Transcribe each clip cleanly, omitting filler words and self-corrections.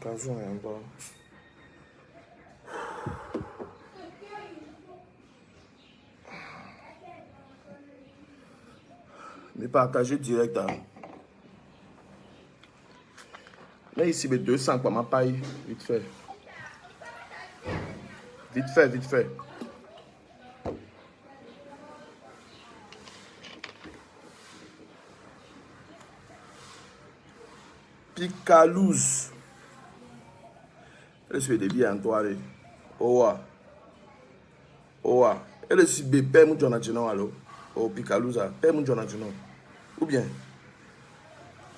Casons un bas. Mais partager direct. Hein. Là, ici, les 200 pour ma paille. Vite fait. Vite fait, vite fait. Picalouse. Elle se débit en toile. Owa. Owa. Elle se bébé mon Jonathan allo. Oh Picalouza. Père mon Jonathan. Ou bien.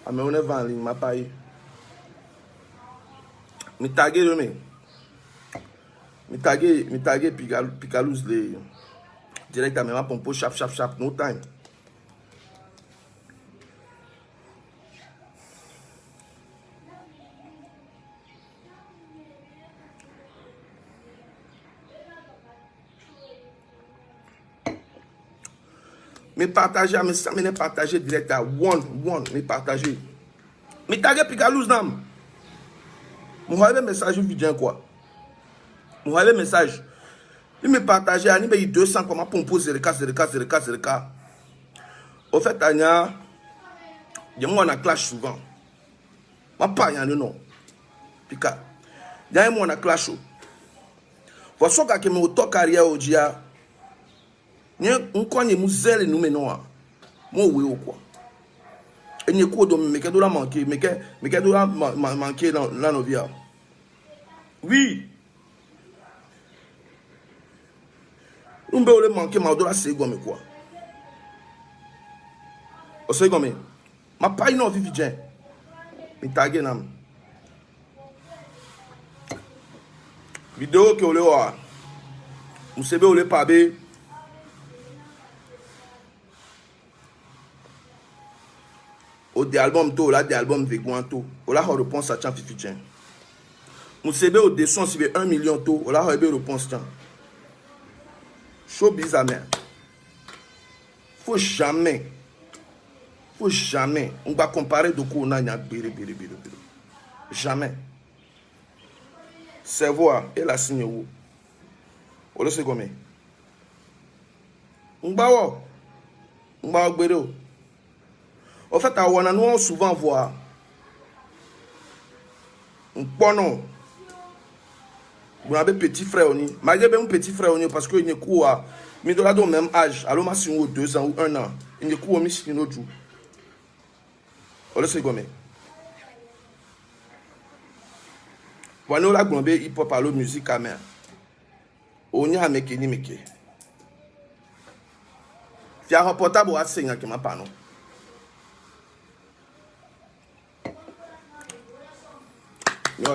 Ah mais on est en ligne ma paille. Mi tagué de me. Mi tagué Picalouze les direct à ma pompe chap no time. Me partager, mais ça me partager direct à one, me partager. Me taguer Picalouze nam. Mon message vidéo quoi. Mon message. Il me partageait à 200 comme pour me poser le cas. Au fait, Anya, il y a moi en clash souvent. Ma pas y a non. Pika. Il y a moi en clash. Voici que me auto carrière au dia. Ni on connaît muselle nous maintenant. Moi oui ou quoi. Et ni quoi de me que doit manquer, me que doit manquer dans la novia. Oui. On peut le manquer ma dola c'est comme quoi. O c'est comme ma paille non vivi bien. Me taguer nam. Vidéo que on le voit. Vous savez on le pas bé. Au des albums to là des albums veguanto. On la réponse à chan fifi tien. Vous savez au descend si 1 million to, on la réponse tien. Showbiz à mer. Faut jamais. On va comparer de quoi on a béré. Jamais. Cerveau et la signe où. On le sait comment. On va béré. En fait, on a souvent voir. On non. Vous avez petit frère, malgré un petit frère, parce qu'il est quoi, mais de là au même âge, alors ma si 2 ans ou 1 an, il est quoi, mais si nous jouons. On le sait comment. Voilà la grande hip hop à la musique à main. On y a meke ni meke. Tu as rapporté à boire 5 ans qui m'a pas non.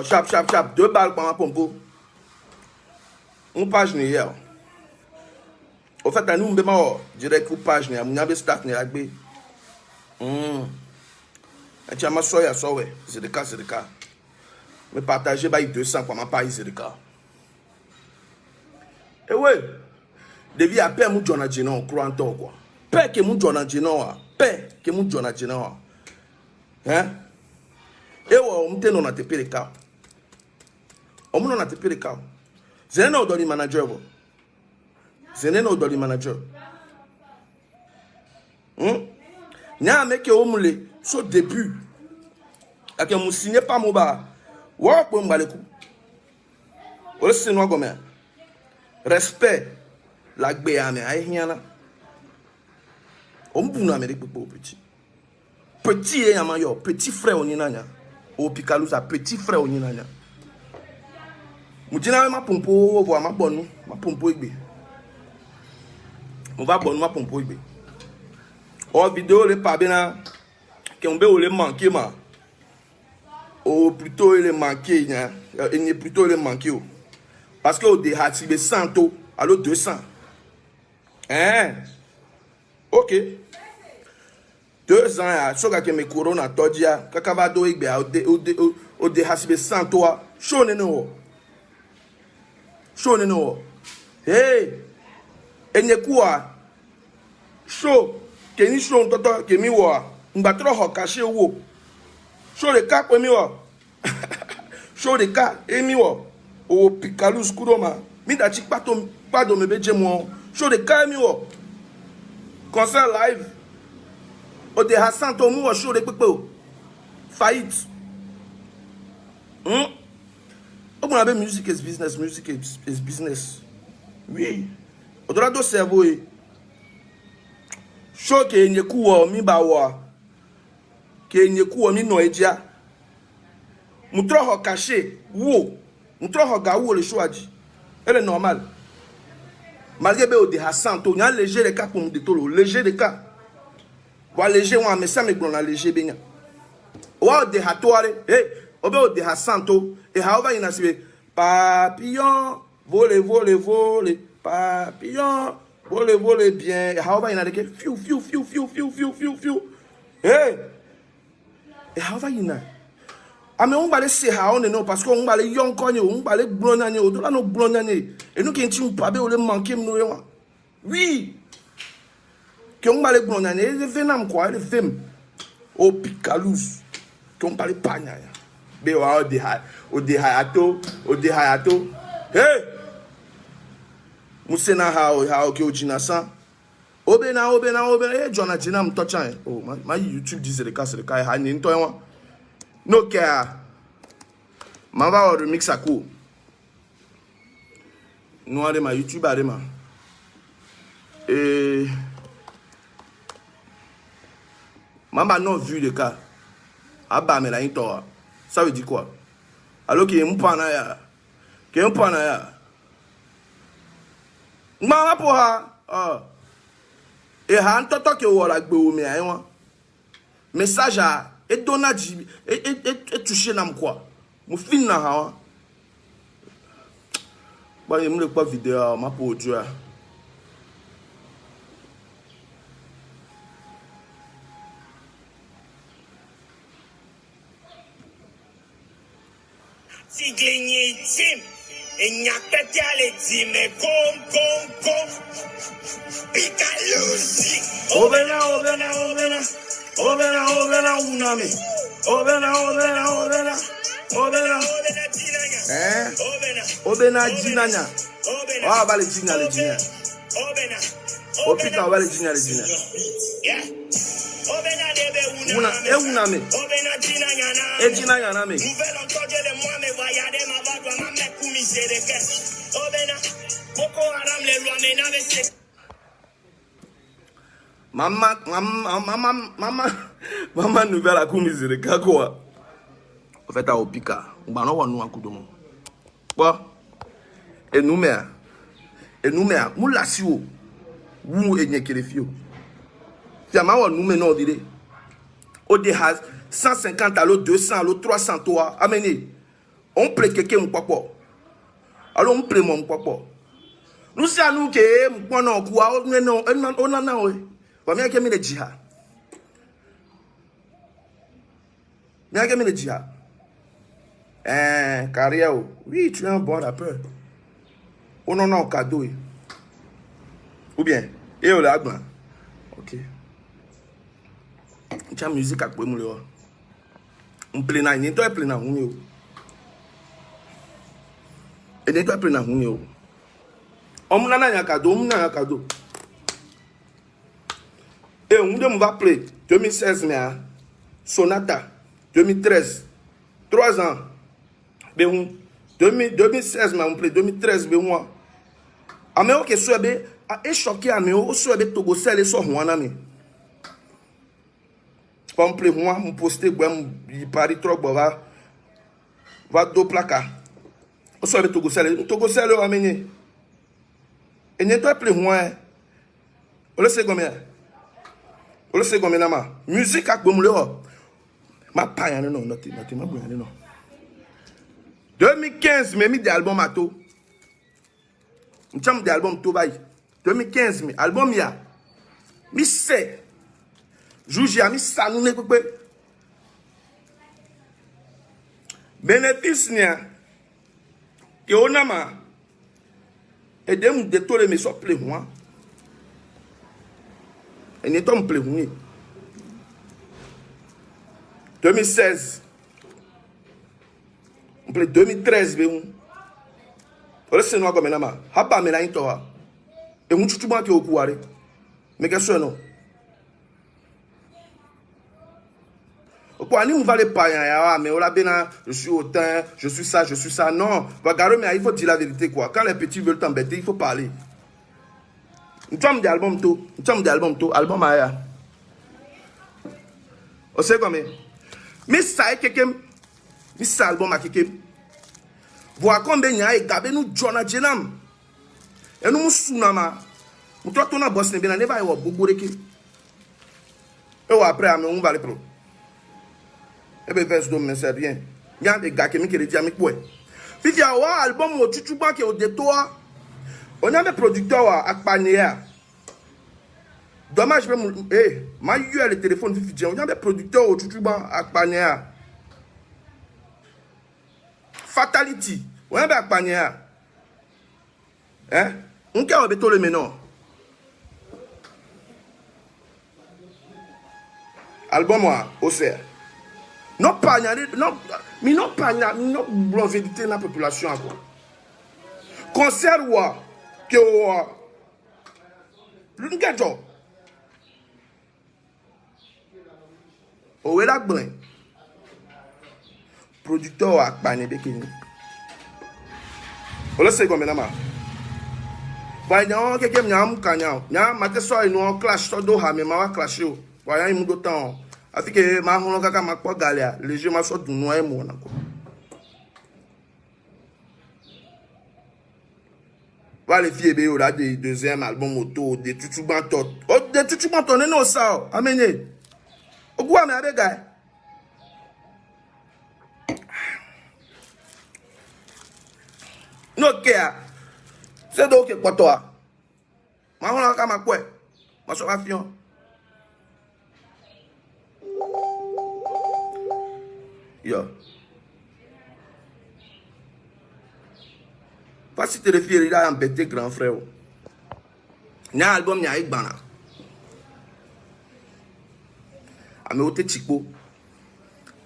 Chap, 2 balles pour ma pompe. Une page hier. Au fait, nous, on direct une page hier. On a staff hier. Tu as ma soya, c'est le cas. Mais partager 200 pour ma page, c'est le cas. Et ouais, devient à paix, mon Jonathan, on croit en toi, quoi. Paix que mon Jonathan, paix que mon Jonathan. Hein? Et ouais, on me dit non, on a te payé le cas. On me a te payé le cas. C'est un autre manager. C'est un autre manager. Nya mec qui omule so début. Ake mu signé pas mo ba. Wa ko mbaleku. O se no gome. Respect la gbe ame ai hiana. O mbu na Amérique pour petit. Petit e yamayo, petit frère oninanya. O Picalouza petit frère oninanya. Mujina ma pompo vo ma bonu, ma pompo igbe. On va bonu ma pompo igbe. O vidéo le pas bien que on be le manquer ma. O plutôt il est manqué nya, il est plutôt le manqué parce que au déhatibé 100 to alors 200. Hein? OK. 2 ans à soka que me corona todia kakava do igbe au déhatibé 100 to show no. Hey, enyekua show keni show toto kemi wa mbatro ho kashe wo show le ka kwemi wa show de cas emi wo o Picalus kudoma mi da chi pato me beje mo show de cas emi wo concert live o de Hassan to mu wo show de pepe o faillite o mo be music is business, music is business. Oui o do la do cerveau e show ke nyeku wo mi ba wo ke nyeku wo mi no eja Moutro ho caché, wo. Moutro ho ga wo le choaji. Elle est normale. Malgré be o de Hassan to, nya léger de cas pour me détolo, léger de cas. Wa léger wa mais ça me glon na léger benya. Wa de hatoare, obe o de Hassan to, e ha ova ina sibe papillon, voler voler voler, papillon, voler voler bien. E ha ova ina de ke fiu fiu fiu fiu fiu fiu fiu fiu. E ha ova ina Ame on va laisser haone non parce qu'on va les yon konye on va les blonane o do la no blonane et nous qui nti pa be o le manquer no yon oui que on va les blonane et venam quoi le fem o Picalus que on va les panya be wa o de hayato hey musena ha ke o jinasa obena e jona jina mtochan oh my YouTube disait le cas ha ni nto yon no care. Mava o remix ako. No are ma YouTube are ma. Mama non vu le cas. Aba me la into. Ça veut dire quoi? Alors que mpana ya. Que mpana ya. Mama po ha. E ha ntoto ke wo la gbe o me ayi message a et donaji et touché nam quoi mo fin na ha ba yem le pas vidéo ma pour Dieu si gagné tim et nya pété ale di me kom Picalus Obena unami. Obena jinanya. Ah, bale jinya le jinya. Opika bale jinya le jinya. Yeah. Obena debe unami. Obena jinanya na. E jinanya na me. Nouvelle encore de moi me voyade ma va ma me kumise de ke. Obena Boko Haram le loi me na be Maman nouvelle à Koumisere, quoi. En fait, à Opika, on va nous un coup de mot. Bon, et nous, moulassio, ou et n'y a que les filles. Fiamma, nous, mais non, dire. Au dehaz, 150 à l'autre, 200 à l'autre, 300 toi, amenez. On plaît quelqu'un, mon papa. Alors, on plaît mon papa. Nous, c'est à nous que, mon quoi, on en a, mais il y a le djihad. Carrière, oui, tu es un bon rappeur. On en a un cadeau. Ou bien, et on l'a blanc. Ok. Tu as musique à quoi, mon on plaît na ni toi plaît na huni et ni toi plaît na huni on na na cadeau et on va play 2016 mais Sonata 2013 3 ans ben 2016 mais on play 2013 ben moi a me o que sobe a e choqué a me o sobe Togo sele so hoana me comme play moi me poster il parie trop va do placa o sobe Togo sele o amené et ni toi play moi o le se comme na ma musique ak bomu le o ma pa yan non not ma bu yan non 2015 mais mi de album ato m'cham de album to bay 2015 mi album ya mi se juji a mi sanu ne pepe bénéfice nia ke onama et dem de tole me so play moi et ne tom play moi 2016 On peut 2013 ole se no agomena ma haba me na into ha e hu chuchu ba ke okuare me ke so no Pourquoi nous va les païens, mais on l'a bien, je suis hautain, je suis ça, non. Regarde, mais il faut dire la vérité, quoi. Quand les petits veulent t'embêter, il faut parler. Nous sommes des albums, album Aya. On sait comment. Mais ça est quelqu'un, mais ça album à quelqu'un. Voir combien il y a, et gabe nous, Jonah Jenam. Et nous, Sunama. Nous, toi, on a bossé, mais on va y avoir beaucoup de choses. Et après, on va les prendre. Et bien, verse d'homme, c'est rien. Il y a des gars qui me disent, quoi. Puis, il y a un album où tu vois qu'il y a des toits. On a des producteurs à Pania. Dommage, je eu le téléphone. On a des producteurs où tu vois à Pania. Fatality. On a des Pania. Hein? On a des le maintenant. Album au CR. Non pas non mais non pas non vérité dans la population quoi. Concert wa que l'ungajo o la brin producteur a pané bekini o le sego menama ba nyan keke nyam kanya nya mate so ino clash so do ha me ma wa clash o wa yan mu do tan Afi que ma hono kaka ma kwa galia les jeux ma so dunu e mo na ko va les filles be o la de deuxième album auto de tutu bantot o de tutu bantot no sa amenye ogwa me abega no kia c'est donc que toi ma hono kaka ma kwa ma so va fion Yo. Pas si tu te refais, il a embêté grand frère. Il y a un album, il y a un bana. Ame ote chico.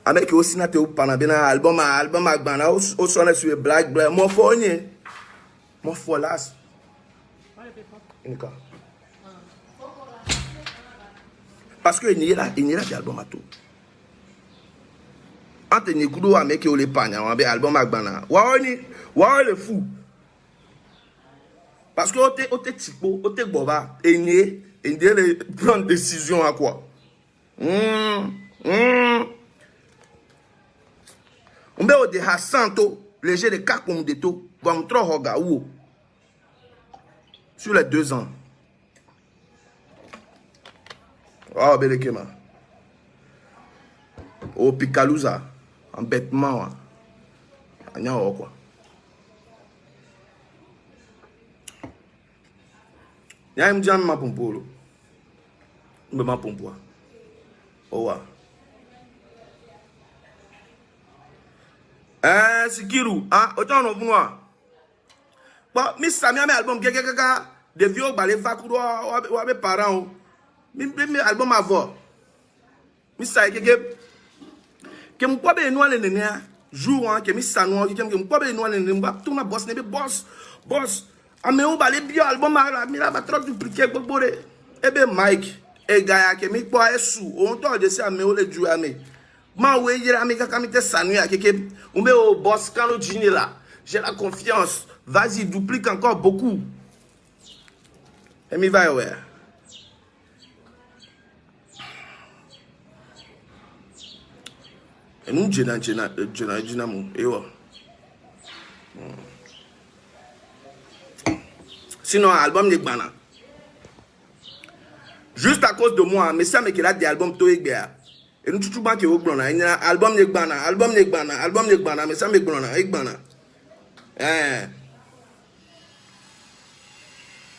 Ame ki aussi na te ou pana bena album ak bana o sonne sur black. Mon fonye. Mon folas. Inika. Parce que il y a des albums à tout. Anthony Kudo a mec le pagna, on a album Agbana. Wa le fou. Parce que ote tipo, ote boba, et les prendre décision à quoi. On be de Hassanto, léger de Kakum de to, comme trop hoga ou. Sur les 2 ans. Oh belekema. Au Picalusa. Embêtement. Il y a quoi. Il y a un petit ma pompo. Ma pompo. Oh, Sikiru. Ah, autant on voit. Bon, Miss Samia, mes albums, quelqu'un de vieux balais, Fakuro, ou mes parents. Mes albums à voir. Miss Samia, que mon poids benoît le nene jour que mi sanoa que mon poids benoît le nene ba tout ma boss ne be boss ame o balé bio album a mi la ba trop dupliquer gbogbo e be Mike e gaya que mi poids esu on to de se ame o le ju ame ma we yira mi kaka mi te sanoa que on be o boss quand le dîner là j'ai la confiance vas-y duplique encore beaucoup et mi va ouais. Et nous, Jena sinon, album de Gbana. Juste à cause de moi, mais ça me qu'il a des albums to Egbea. Et nous, tout le monde qui est au Gbana. Il y a album de Gbana, mais ça me Gbana, Egbana.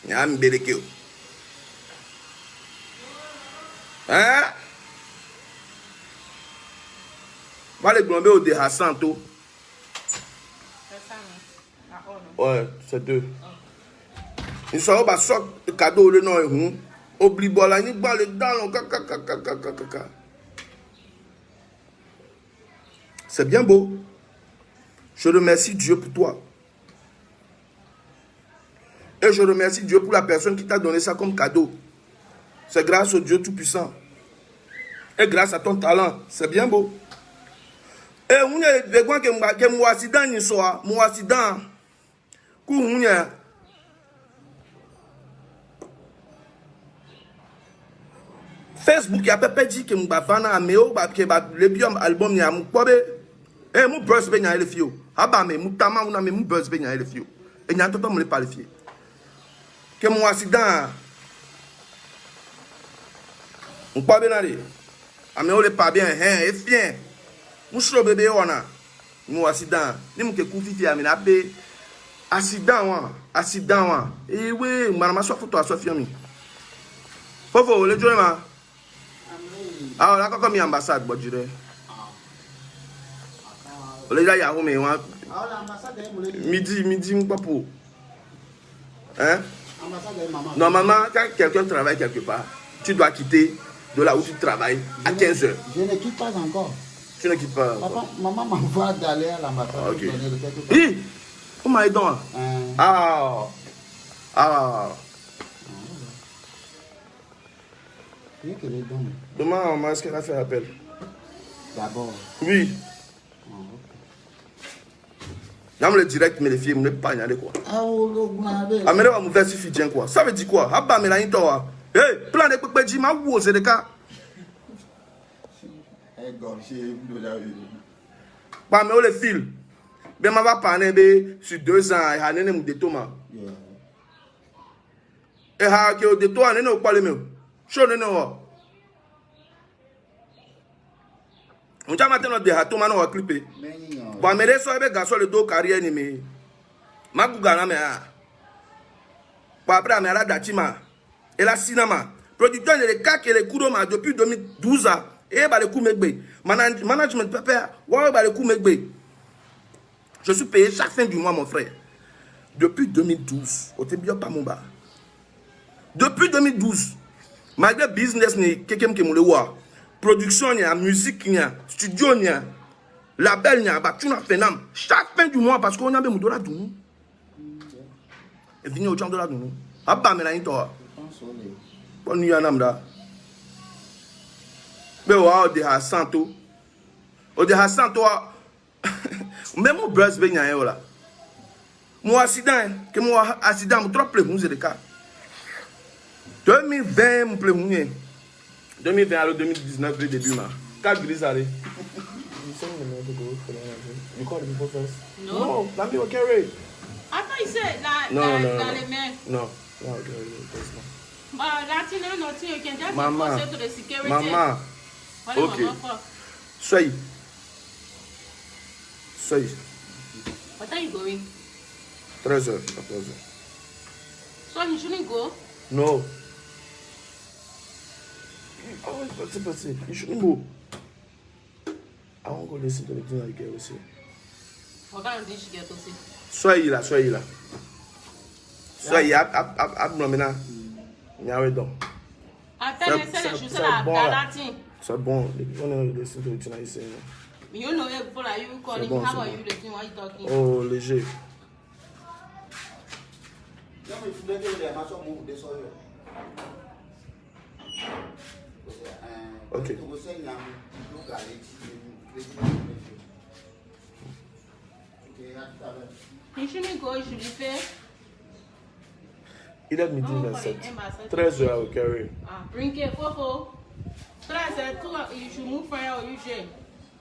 Il y a un Mbelekeo. Va les glomber au de Hassan tout. Ouais, c'est 2. Ils sont au bas, le cadeau, le nom, oublie bola, ni bas le dans c'est bien beau. Je remercie Dieu pour toi. Et je remercie Dieu pour la personne qui t'a donné ça comme cadeau. C'est grâce au Dieu Tout-Puissant. Et grâce à ton talent. C'est bien beau. Et on est des gens qui ont accident ni soir, mon accident. Facebook il y a pas dit que mon bafana ameo que le biom album ni amu pobe. Eh mon buzz be nya le fio. Aba me mon tama na me mon buzz be nya le fio. Et nya toto mo le parle fio. Que mon accident. On pobe na le. Ameo le pas bien hein et bien. Moucho bébé wana mon accident ni mo ke ku fifi ami na be accident wa eh oui manama so photo aso fi ami fofo le join ma ah la koko mi ambassade bo jire le ja ya ho me wa midi m'papo hein normalement quand quelqu'un travaille quelque part tu dois quitter de là où tu travailles à 15 heures. Je ne quitte pas encore. Tu ne quittes pas. Papa, maman m'envoie d'aller à l'ambassade. Ok. Oui. Oh my God. Ah. Demain, est-ce qu'elle a fait appel? D'abord. Oui. Dans le direct, mais les filles, ne pas y aller quoi. Ah, mais là, on va me faire suffisant quoi. Ça veut dire quoi? Ah, bah, mais là, il t'en hey, plan de quoi, dis, ma ou, c'est le cas. Bah, mais les fils. Ben, ma va parler sur 2 ans, et hané ne de Thomas. Et ha, que de toi, ne pas le même. Chaud, ne non. On t'a maintenant de ha, Thomas, non, clippé. Bah, mais les soeurs, les garçons, le dos carrière, ni mais. Ma gougana, mais ah. Pas après, mais la datima. Et la cinéma. Producteur de l'écart et les Koudoma depuis 2012 ans. Et bah, le coup megbe. Management papa. Ouais, bah, le coup megbe. Je suis payé chaque fin du mois, mon frère. Depuis 2012. Au bien pas mon bar. Depuis 2012. Malgré business, quelqu'un qui me le voit. Production, musique, studio, label, tu n'as fait nam. Chaque fin du mois, parce qu'on a besoin de $. Et venir au champ de la dounou. Ah bah, mais là, il t'aura. Bon, nous y en a là. Mais ouais, de Hassanto. Au de Hassanto, même mon brother ben y'a là. Mon accident, que mon accident, mon trop plaisir, c'est le cas. 2020, mon plaisir. 2020 à 2019, le début, là. 4 grises allez. You call the people first? No, let me carry. I thought you said that. No. But that's not you can just Mama. to the security. Mama. Okay. Soyez. What are you going? 13h, 14h. So you shouldn't go? No. Oh, c'est passé. You shouldn't go. I won't go listen to the thing I get with you. What kind of thing she get to see? Soyez là. Soyez, abdominal. Nyawé donc. Attends, je sais la Galatin. C'est bon. On est listen to the thing I say. You know it before you calling me. How are you listening? What are you talking? Oh, léger. Ok. You shouldn't go, you should be fair. Il est midi 27. 13h, I will carry. Drink it, Fofo. 13h, you should move for your usual.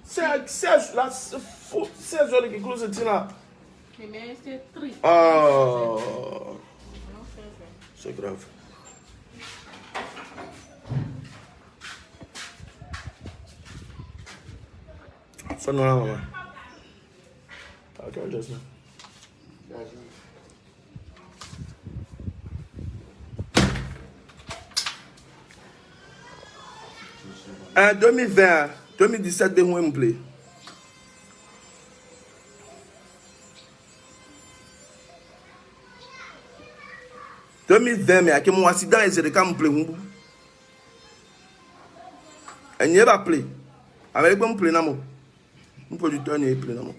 16h qui close le là. Mais c'est 3. Oh. C'est grave. Ça non là, maman. Ok, just now. En 2020, 2017, de moi me plaît. En 2020, mais avec mon accident, et c'est le cas me plaît. Elle n'y est pas plaît. Avec quoi me plaît, non? Mon producteur n'y est plaît, non?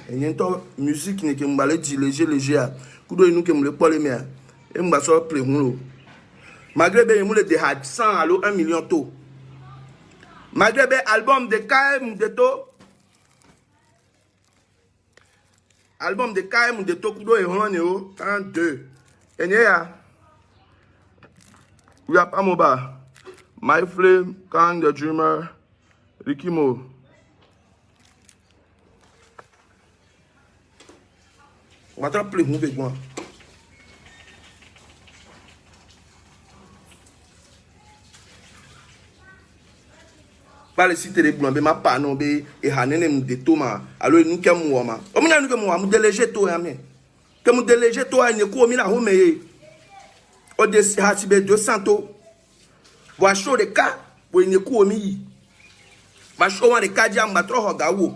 Et y a une musique qui me balait léger. Kudo nous qui me le parle mais et me basso play hulo. Malgré bien me le de 100 à 1 million to. Malgré bien album de KM de to. Album de KM de to kudo et on est au 32. Et ya. We are Pamoba. My Flame, Kang the Dreamer, Ricky Mo. On va te rappeler avec moi. Pas les sites de blancs, mais ma pas non, et hanene mou de toma. Alors nous qui mou ma. O mina nous que mou délégué to ya me. Que mou délégué to ya ne ko mi la ho me. O de hasibe 200 to. Wa show de ka, bo ne ko mi. Ba show wan de ka dia mba tro ho ga wo.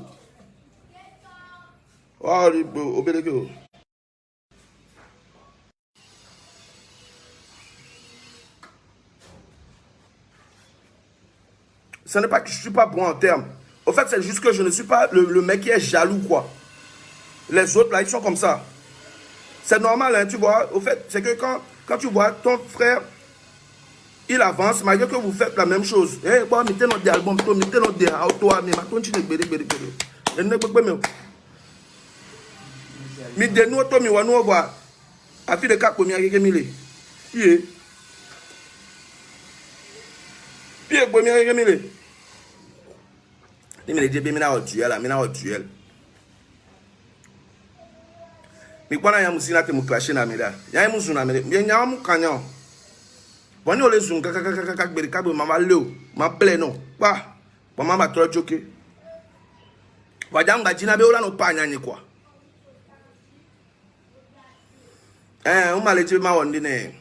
Oh, obeleke. Ce n'est pas que je ne suis pas bon en termes. Au fait, c'est juste que je ne suis pas le mec qui est jaloux, quoi. Les autres, là, ils sont comme ça. C'est normal, hein, tu vois. Au fait, c'est que quand tu vois ton frère, il avance, malgré que vous faites la même chose. Eh, bon, mettez notre album, mettez notre auto, mais maintenant, tu ne peux pas. Mi de nous to mi wanu oba afi de ka pomi agege mi le pie pomi agege mi le ni mi le je be mi na otuel mi kwana ya musina te mu clasher na mi da ya mu zuna mi bi nya mu kanyo boni ole zun ka gbere ka be mama le o ma ple no pa bo mama tro joke wajanga jina be ola no pa nya ni kwa on m'a laissé ma wondine.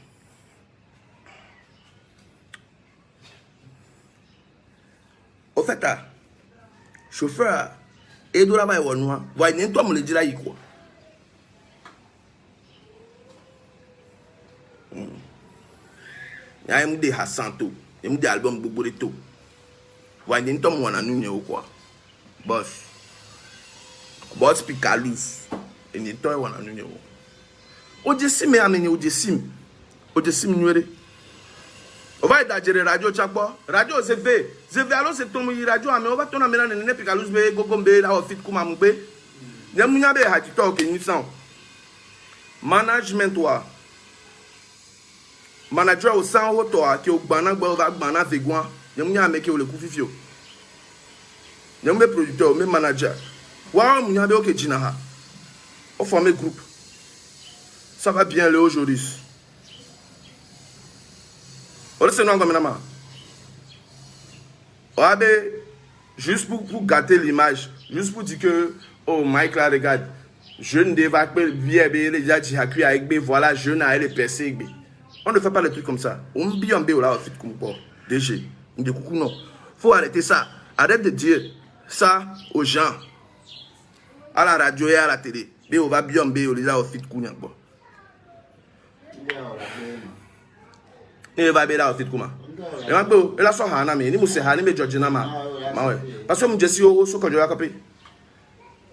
Au fait, chauffeur, et de la main, on voit une toi me le dire quoi. Il y a des Hassanto, il y a des albums Boboreto. Voit une toi on a nous quoi. Boss Picalus, et une toi on a nous. Ojesim me ameni ojesim nwere o va dajere radio chakpo radio zv alo se tomu yi radio ame o va tona mena ne Picalus be gogombe la ofit kuma mgbe nyamunya be ha tito ke nyisan management wa manager o san ho to a ke o gbana gba o va gbana veguan nyamunya ame ke o le ku fifio nyambe producteur me manager wa munya be o ke jina ha o former groupe. Ça va bien le aujourd'hui. Juste pour gâter l'image, juste pour dire que, oh Mike là, regarde, je ne devais pas bien déjà dire avec B, voilà, je n'ai les percés. On ne fait pas les trucs comme ça. On bien B là, fait comme quoi. Déjà, on dit coucou non. Faut arrêter ça. Arrête de dire ça aux gens. À la radio et à la télé. B, on va bien B, on les a fait coucou non. Ne va be la ofit kuma e ma gbo e la so ha na me ni mo se ha ni me George na ma we parce que mo jesi o so ko jo akape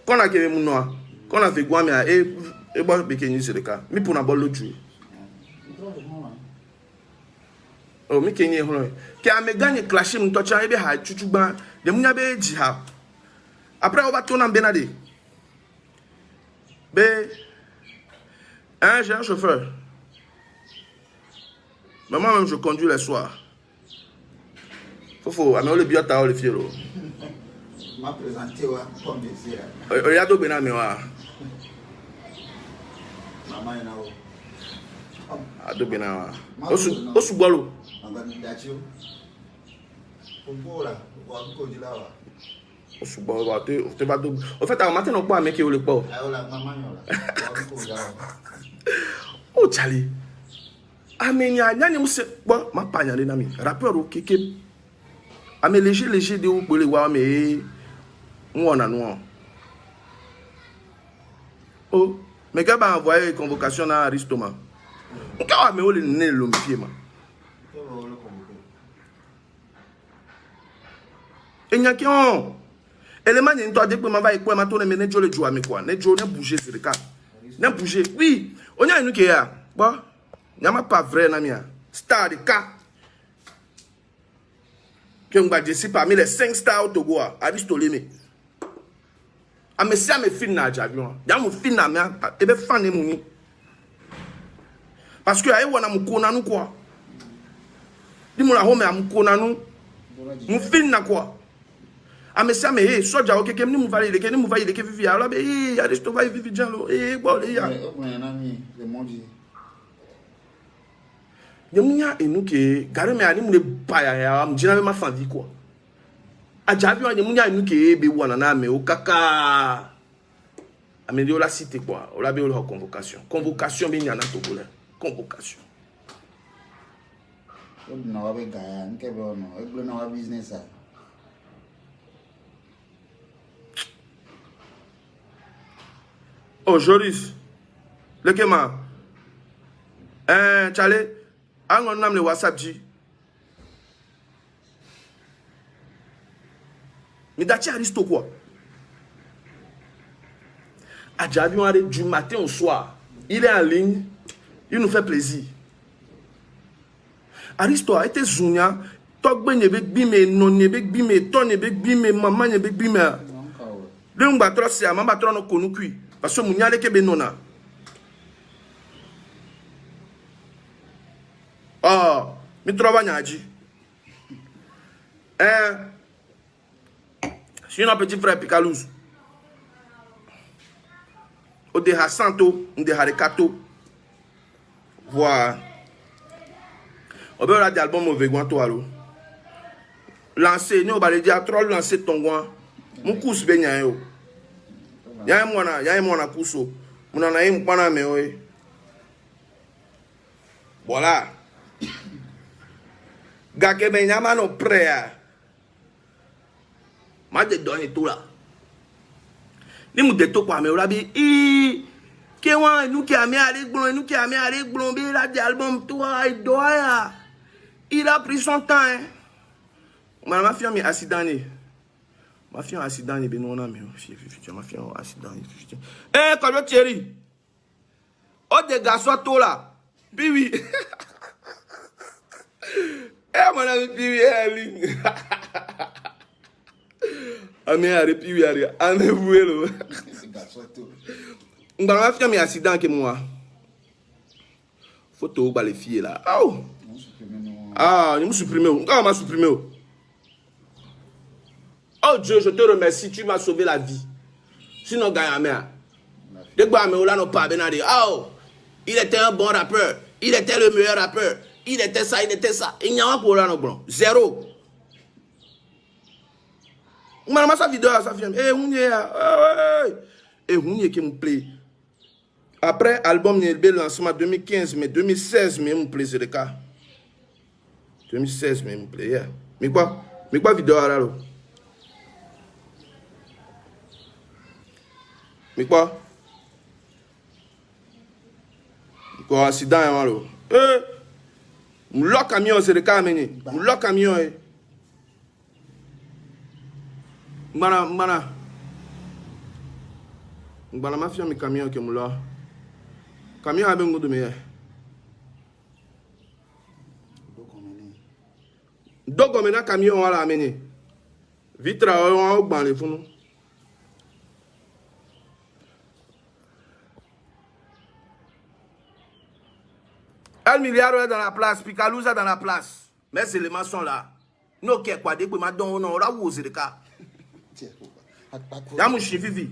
kona ke mu no kona fe gwa me a e bo be ke ni se de ka mi puna bo loju o mi ke ni ho ke a me ganye clash mu to cha e be ha chuchu gba de mu nya be ji ha après on va tourner en benade be j'ai un chauffeur. Mais moi-même, je conduis les soirs. Faut, mais on le biota ou le fiero. M'a présenté comme désir. Regarde au Bénin, mais wa. Maman est là. Ado Bénin. Osu bolo. Osu bolo. Tu vas tout. En fait, à matin, on pas mec qui ou le pas. Oh Charlie. Amenya nyanya muse bo ma panya le na mi rappeur o keke ame léger de o gbole wa me won na no oh mais gars ba envoyer convocation à Aristoma on ka me o le ne lo mfie ma enya ki on Élément, il y a une toile de ma va et quoi, ma tourne, mais n'est pas le jour à mes quoi. N'est pas bouger sur le cas. N'est bouger. Oui, on y a une qui est là. Bon, il n'y a pas vrai, Namia. Star de cas. Que on va dire, c'est parmi les 5 stars au Togo, Aristolé. Ah, mais si à mes filles n'a pas vu. Il y a mon fille n'a pas. Et bien, fan de mon. Parce que, aïe, on a mon konanou quoi. Dis-moi la home à mon konanou. Mon fille n'a quoi. Ah, mais ça, mais, soja, ok, que nous va y aller, que nous va y aller, que vivi, alors, mais, Aristo va y vivre, Diallo, bon, les gars. Yamunya et nous qui garé mais ani mune baya ya mjina ma fanvi quoi. Ajabi wa yamunya nous qui be wana na me o kaka. Améliore la cité quoi. On l'a bien la convocation. Convocation bien yana to bola. Convocation. On n'a pas de gars, on n'a pas de business. Oh Joris. Le kema. Chale. On a le WhatsApp dit. Mais d'ailleurs, Aristo quoi? Adjabi, on du matin au soir. Il est en ligne. Il nous fait plaisir. Aristo a été zounia. Togbe nebek bime, non nebek bime, ton nebek bime, maman nebek bime. Le mbatro c'est à maman batro no konukui. Parce que mounyale kebe nona. Oh, mi trova nyaji. Je suis un petit frère Picalouz. Au deha santo, on deha rekato. Voilà. On peut regarder l'album au Végoin Toalo. Lancer, nous, on va le dire, trop lancer ton goin. Mon cousse ben yo. Y'a un mona cousso. Mon en a un pana me. Voilà. Gake ben yama no prayer. Ma de donner tout là. Ni mu de to kwa me ora bi ke wan nous qui a mis avec blond nous qui a mis avec blond bi la di album toi il doit il a pris son temps hein. Ma fille mi accident ni. Ma fille accident ni be non na me fille ma fille accident ni. Quand Thierry. O de garçon to là. Puis oui. Mon ami puis oui. Ame ari puis oui ari. Ame vuelo. Ngba fia mi accident que moi. Photo ba les filles là. Oh. Ah, ils m'ont supprimé. Quand m'a supprimé. Oh Dieu, je te remercie, tu m'as sauvé la vie. Sinon gagne mère. Dès que me là non pas benade. Oh, il était un bon rappeur. Il était le meilleur rappeur. Il était ça, il était ça. Il n'y a pas pour là non bon. Zéro. Maman sa vidéo ça vient. On y est. On y est qui me plaît. Après album il est lancement 2015 mais 2016 mais me plaisir le cas. 2016 mais me plaît. Mais quoi vidéo là là. Mais quoi? Quoi accident là. M'lock camion c'est le cas mené. M'lock camion Mbana ma fille mi camion que m'lock. Camion avec nous de meilleur. Donc comme un camion on l'a amené. Vitre on ban les fous. El milliard est dans la place, Picalouz est dans la place. Mais ces éléments sont là. Nous qui quoi des ma don on aura osé le cas. Y'a mon chien vivi.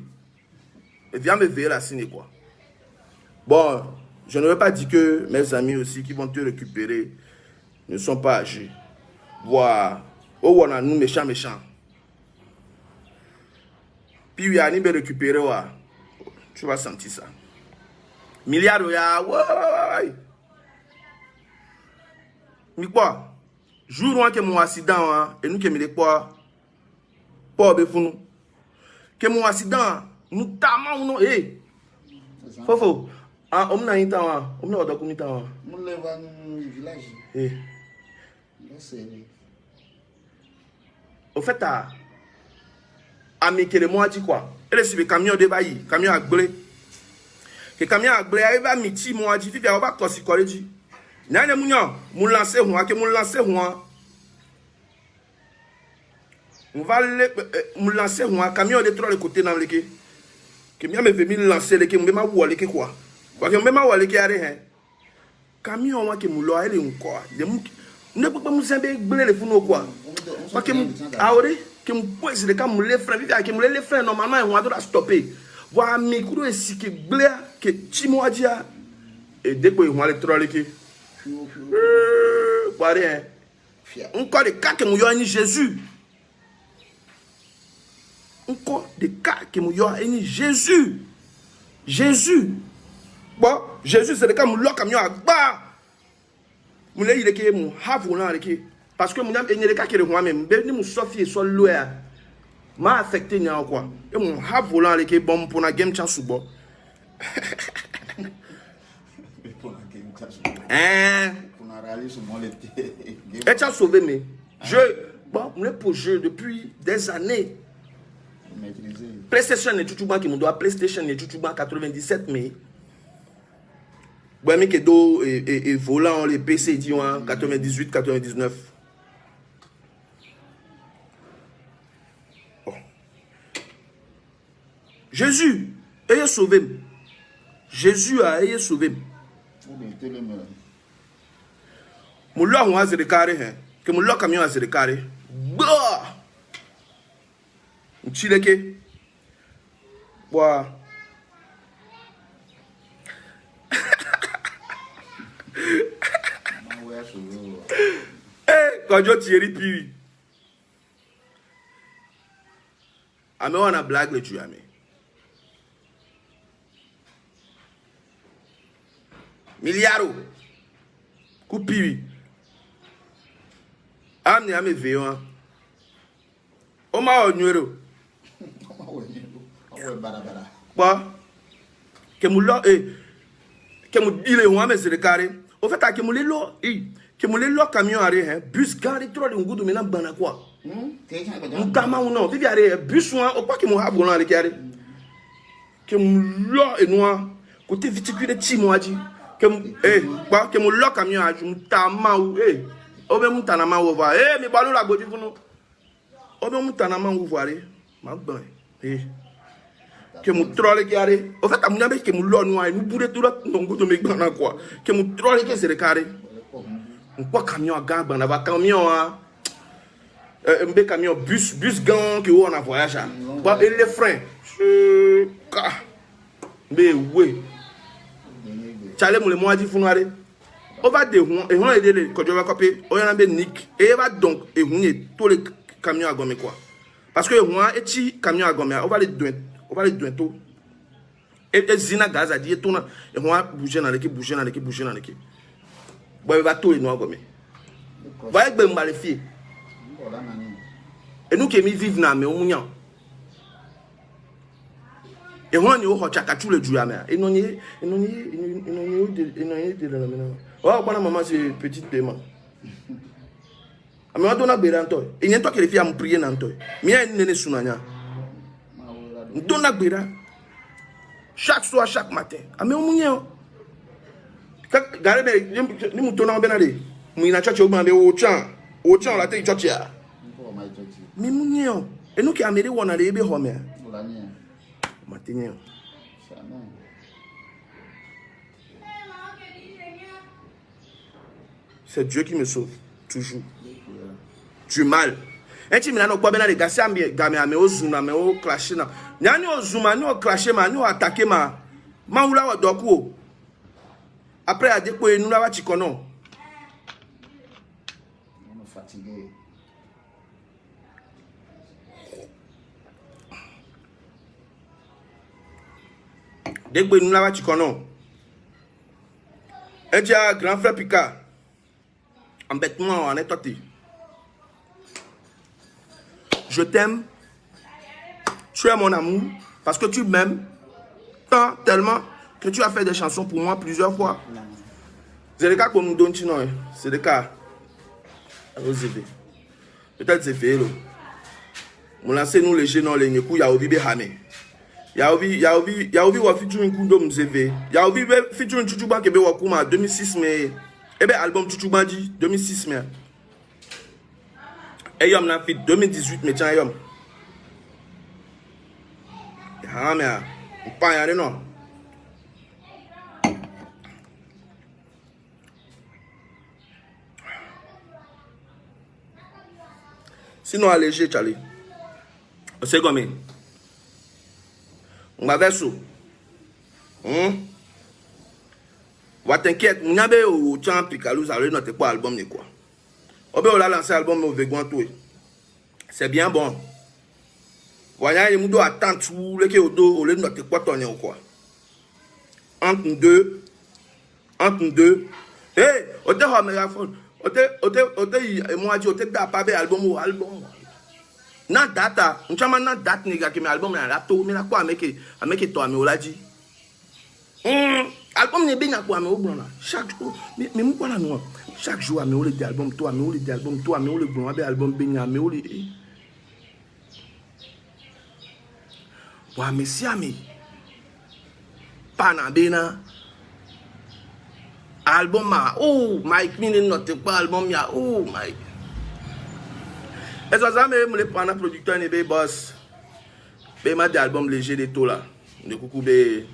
Et viens me veiller la signe quoi. Bon, je ne veux pas dire que mes amis aussi qui vont te récupérer ne sont pas âgés. Voilà. Oh, on a nous méchants. Puis il y a ni me récupérer ouais. Tu vas sentir ça. Milliard ouais. Mais quoi? Jour où que mon accident, et nous qui me quoi? Pas de fou. Que mon accident, nous tamons non. Fofo. Ah, on n'a pas on n'a pas commis temps. On lève dans le village. Au fait, ami que le moi dit quoi. Et le camion de bailli, camion à blé. Que camion à blé arrive à midi moi dit fifi on va corsi coller dit. Nana mounio, mon lancer moi que mon lancer moi. On va me lancer moi camion de trois le côté dans le quai. Que bien me fait me lancer le quai me ma ou le quai quoi. Parce que me ma ou le quai arrêt. Camion moi que mon lo elle est quoi. Ne peut pas me sember blé le fou quoi. Parce que aure que me pose le cas me les freins vivre que me les freins normalement on doit stopper. Voir micro et si que blé que timo dia et dès que moi le trois le quai. Rien. Encore des cas que mon yo ni Jésus. Encore des cas que mon yo ni Jésus. Jésus. Bon, Jésus c'est le cas mon lo camion à bas. Mon il est que mon have volant avec parce que mon âme est le cas que le moi même ben mon Sophie soit loin. M'a affecté ni quoi. Et mon have volant avec bon pour na game chance bon. Hein? Et tu as sauvé, mais je, bon, on est pour jeu depuis des années. PlayStation est tout qui me doit PlayStation est tout 97 mais bon mais que do et volant les PC dit 98 99. Bon. Jésus ayez sauvé. Jésus a ayez sauvé. Mon lo on a zé de carré hein que mon lo camion a zé de carré bah Chileke wa eh quand je Thierry Piri ame on a blague le tu ame milliardo Kupiri Amni ame veyo o ma onwero Bah que mon lo que mon dile on ame se carré au fait que mon lo que mon lo camion arrêt hein bus garé trop de ngudu maintenant bana quoi kama ou non vivi arrêt bus ou pas que mon habo là le carré que mon lo et noir côté viticule ti moi dit que bah que mon lo camion a ju tama ou o be mon tanama ou va me balu la godi funu o be mon tanama ou voir ma ban que mon troll qui arrive au fait amunya be que mon lo noir nous bourre tout là non go to me bana quoi que mon troll qui se carré on quoi camion gang bana ba camion mbe camion bus gang que on a voyage bah et les freins be oui chale mo le mo adi funu are o va de hun e hun e de le ko jo va copé o yana be nick e va donc e hun e tous les camions à gomme quoi parce que hun e ti camion à gomme on va les tout et zina gaza di tout na e hun bouger dans l'équipe bouger dans l'équipe bon il va tout les noirs gomme va egbe mbale fie et nous qui mi vivre na me o munyan et on y a chaka tout le jour mais et non de la maison oh bon maman c'est petite paiement mais on donne beranto et n'y a toi que les filles me prier nan toi mia nene sunanya donne bera chaque soir chaque matin mais on munye gare ni mutona benade mu ina church o ma be o chan la te church ya mi munye et nous qui amere wona de be ho me c'est Dieu qui me sauve toujours du mal. Et tu me l'as pas bien les gars gamé ame o zuma me o clasher na nyani o zuma ni o clasher ma ni o attaquer ma wula wa doku après a depo enu la wa chikono on est fatigué. Dès que nous l'avons dit qu'on a, et déjà grand frère Picard, embêtement en est toté. Je t'aime, tu es mon amour, parce que tu m'aimes tant, tellement, que tu as fait des chansons pour moi plusieurs fois. C'est le cas qu'on nous donne, c'est le cas. Peut-être c'est fait. Mon lancé nous léger non les coups ya obi be hame. Ya obi wa featuring kundo mzeve. Ya obi be featuring Chuchuba kebe wa kuma 2006 mais ebe album Chuchuba di 2006 mais. Et yom na fit 2018 mais tiens yom. Ah mais pas y non. Sinon allégé Charlie. C'est comme on va vers sous. Va t'inquiète, on a be au champ Picalou ça notre quoi album ni quoi. Obe on a lancé album au Vegan tout. C'est bien bon. Voyez, il nous attend tout le qui au dos au lieu de notre quoi tourner ou quoi. Entre deux. Hey, on te mégaphone. On te moi dit on te pas be album ou album. Na data, on chama na date nigga que mes album na lato, mais na quoi avec toi mais on l'a dit. Album ne bien quoi mais au blanc là. Chaque jour, mais moi là non. Chaque jour mais on les album toi, mais on les album toi, mais on les blanc avec album bien mais on les wa mais si ami. Pana bena. Album ma oh Mike Mine note pas album ya oh Mike. Et ça me les prendre producteur ne be boss. Be ma des albums léger de tout là. De coucou be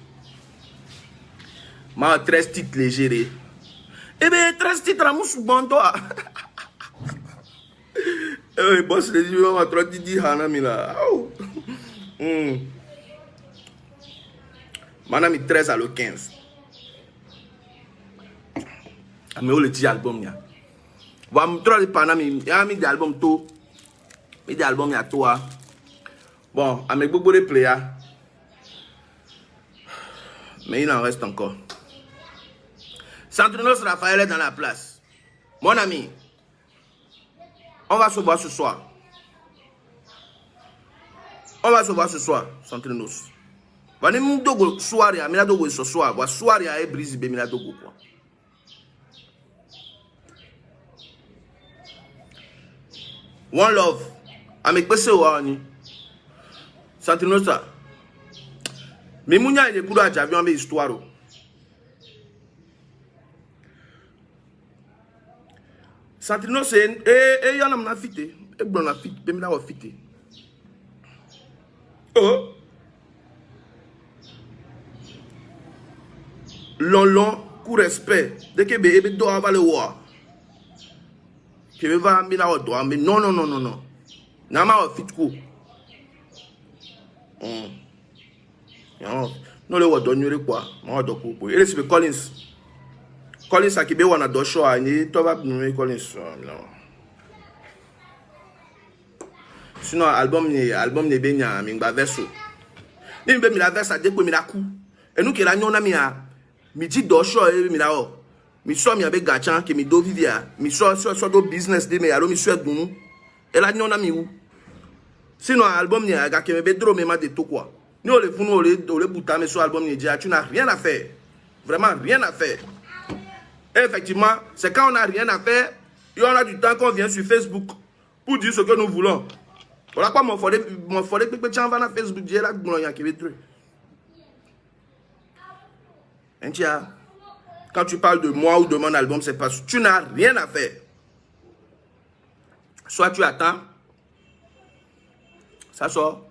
ma 13 titres légers. Eh ben 13 titres à mousse bon toi. Eh boss les yeux ma 3 titres hana mi là. Oh. Manami 13 à le 15. Mais on le dit album ya. Va me trouver panami, ya mi des albums tout. Mi des albums ya toi. Bon, avec beaucoup de players. Mais il en reste encore. Santrinos Raphaël est dans la place. Mon ami, on va se voir ce soir. Santrinos. Vani mdogo soirée, amina dogo ce soir. Wa soirée a brise be mina dogo quoi. One love. Avec pese wani. Santrinosa. Mais mounya il kudo ajabi ambe histoire. Santrinosa yana mna fité. E blon na fit, be mina wa fité. Oh. Long, coup respect. Dès que bébé doit avoir le roi. Que va mina au doigt, mais non. Nama au fit coup. Non le roi donner quoi? Moi do coup. Et c'est Collins. Collins a kibe wana do show ani to va nommer Collins non. Sinon album ne benya mingba verso. Ni be mi la verse a depo mi la coup. Et nous qui la nyona mi a mi dit do show e mi la o. Mi so mi avec gachan que mi do vivia. Mi so do business de me alo mi so dunu. Et la nyona mi ou. Sinon album ni a ga que me be dro me ma de to quoi. Ni o le funu o le buta me so album ni dia tu n'as rien à faire. Vraiment rien à faire. Et effectivement, c'est quand on n'a rien à faire, et on a du temps qu'on vient sur Facebook pour dire ce que nous voulons. Voilà quoi mon folle que tu vas sur Facebook dire là qui veut truc. Quand tu parles de moi ou de mon album, c'est parce que tu n'as rien à faire. Soit tu attends, ça sort,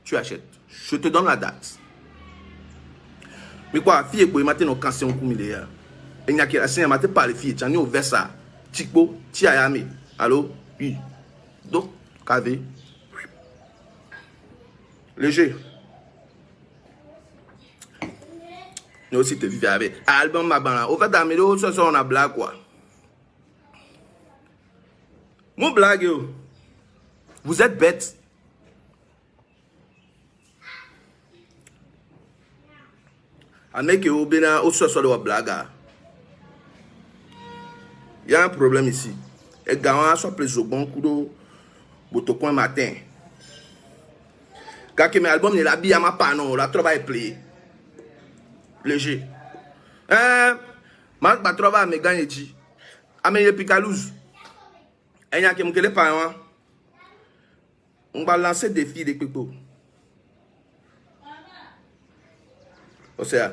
tu achètes. Je te donne la date. Mais quoi, fille, pour matin, on casse un coup milliard. Et il y a quelqu'un qui m'a parlé fille, tu as au Versa, Tikbo, Tiayami. Allô? Oui. Donc, KV. Léger. Nous aussi, te vivons avec. Album, ma banane. Au fait, d'Amélie, ce soir, on a blague, quoi. Mon blague, yo. Vous êtes bêtes. Avec au Bénin, au soir, de blague. Il y a un problème ici. Et Gawan soit plus au bon coup de coin matin. Quand mes albums ne l'habillent à ma part, non, la travail play. Léger. Ma travail me gagne ici. Amène Picalouz. Et il y a qui me parents. On va lancer des défi de pipo. O sea,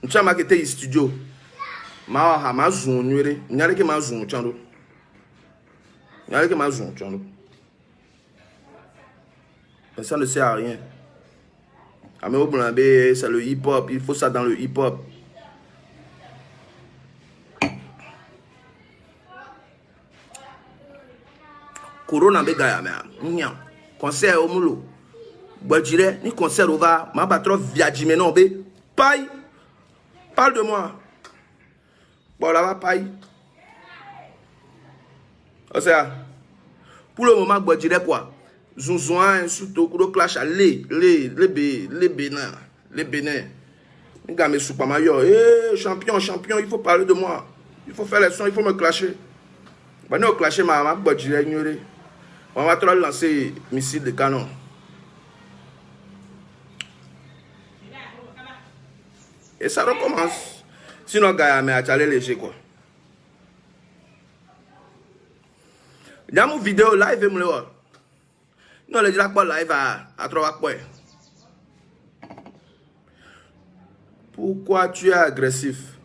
on tient ma kete studio. Ma zoom nuere. Nyale ke ma zoom chando. Nyale ke ma zoom chando. Mais ça ne sert à rien. Amé Oblambe, c'est le hip-hop. Il faut ça dans le hip-hop. Corona be gaya me. Concert au mulo. Boadire, ni concert au va. Ma patron viadjime non be. Paille. Parle de moi. Bon là va paille. O sea, pour le moment, Boadire quoi? Zunzouan, surtout, le clash à les bénins. Les bénins. Les gars, mais super maillot. Eh, champion, il faut parler de moi. Il faut faire les sons, il faut me clasher. Bah, nous, clasher, ma Boadire ignoré. On va trop lancer missile de canon. Et ça recommence. Sinon, gars, mais à t'aller léger quoi. Dans mon vidéo live, je me le vois. Non, le dirait pas live à 3 points. Pourquoi tu es agressif?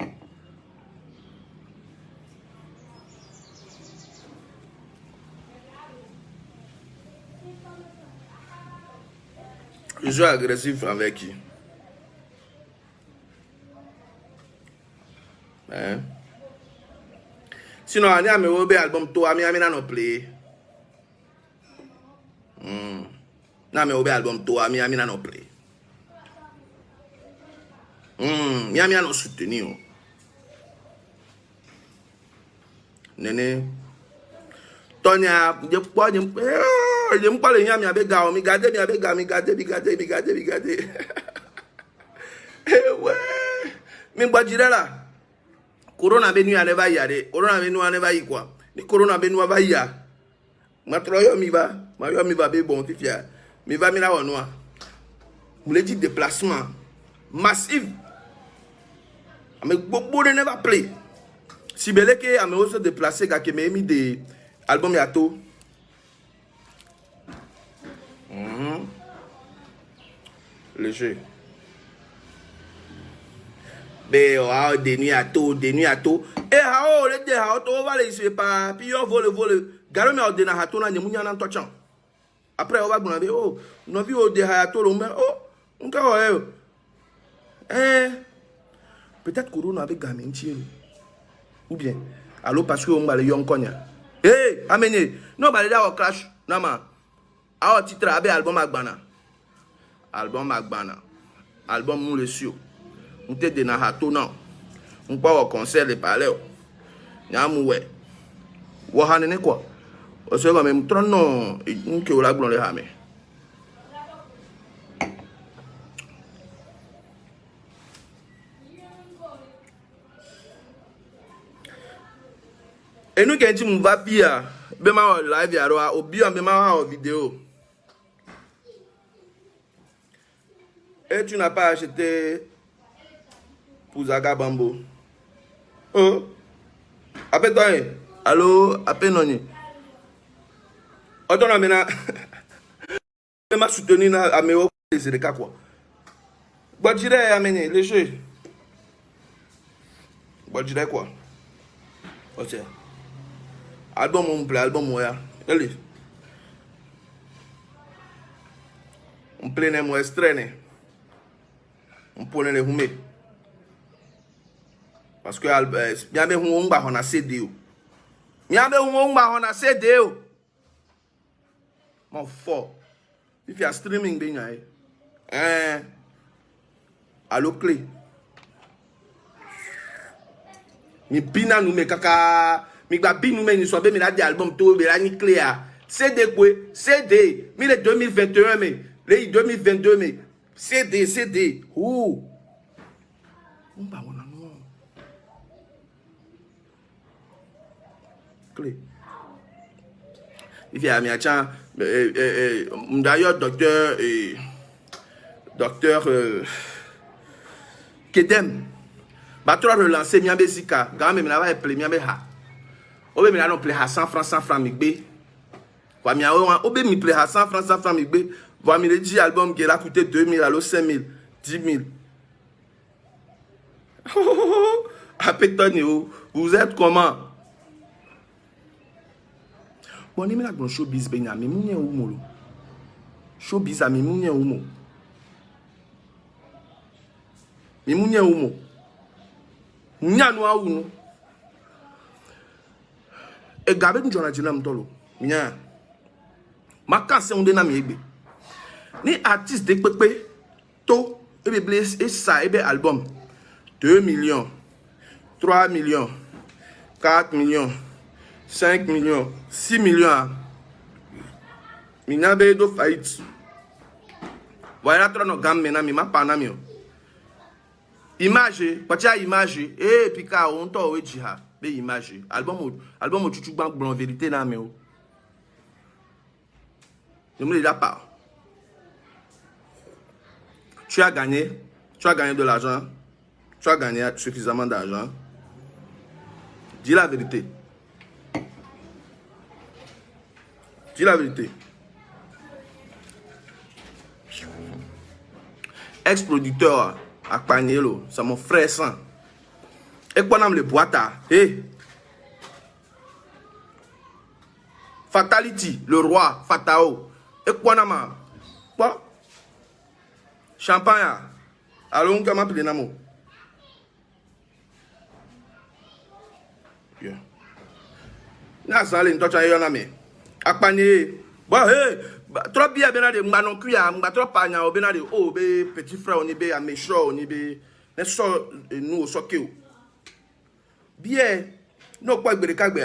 Je suis agressif avec qui? Hein? Sinon, on a un album, toi, on a un play. Na me obe album to ami na no play. Mi ami no soutenir. Nene. Tonya, je m'parle mi abega o mi gade. Eh ouais. Mi Boadire là. Corona be nu aneva yade. Corona be nu aneva yi quoi. Ni corona be nu ava ya. Ma troyo mi va be bon tifia. Mi va mi la noa. Vous le dites déplacement massif. Mais beaucoup de ne va play. Si belle que ame se déplacer ga ke me mi de album yato. Léger. Ben oh de nuit à tout. Eh ha le de ha to va le se pas. Puis on vole. Garo mi ordena ha to na nyamu nya na ntochan. Après, on va demander, oh, nous avons vu des hayatos, oh, on va peut-être que nous avons gagné. Ou bien, alors parce que on va le yon konya. Eh, amenez, nous allons aller au clash, nama. Alors, titre, abe album Agbana. Album Moulesio. On te donne un hato, non. On peut au concert, les palais. Nyamoué. Wahane quoi? O se ko même tron non nke o la glon le hame. Et nous quand tu va pia be ma live ya ro obi on be ma vidéo. Et tu n'as pas acheté pour Zaga Bambo. Oh. Appelle toi. Allô, appelle non. Odon amena ma soutenir na ameo les cas quoi. Boadire amener léger. Boadire quoi. OK. Album on play album ya. Allez. On play ne mo estrene. On pone le hume. Parce que bien be hu on ba hona CD o. Bien be hu on ba hona CD o. Mon fort. If you are streaming, allo clé. Mi bina nous me kaka. Mi gba bin nous me ni so be mi la di album to be la ni clé a. CD quoi? CD. Mi le 2021 mais le 2022 mais CD. Ouh. On ba wona no. Clé. Il y a d'ailleurs docteur Kedem ba trop relancer miambe sika ga me na va appeler miambe ha o be me na non play ha 100 francs migbe Voilà, mais on me plaît à 100 francs, mais voilà, il dit album qui a coûté 2000, alors 5000, 10 000. Vous êtes comment? Bon, on est là dans le showbiz, mais on est où? Showbiz, mais on est où? Mais on est où? On est où? Et Gabriel nous a dit là, mien. Ma casse on déna miégbe. Ni artiste de pepe to et bless et ça et album 2 millions, 3 millions, 4 millions, 5 millions, 6 millions. Mina be do fight. Voilà trop no gamme na mi ma pa na mi. Image, patia image et puis ka on to we jiha. Be image album chuchu bank blanc vérité na me. Je me dis là pas. Tu as gagné de l'argent, tu as gagné suffisamment d'argent. Dis la vérité. Dis la vérité. Ex-producteur à Pagnelo, c'est mon frère sang. Et quoi n'aime le boita? Eh. Fatality, le roi, Fatao. Et quoi n'aime quoi? Champagne. Alors on commence à namo. Yeah. Na sale nto cha yona me. Akpanye. Bon hey, trop bien benade ngbanon kuya, ngba trop panya o benade o be petit frère on be a méchant on be ne so nous so ke o. Bien. Non quoi gbere kagbe.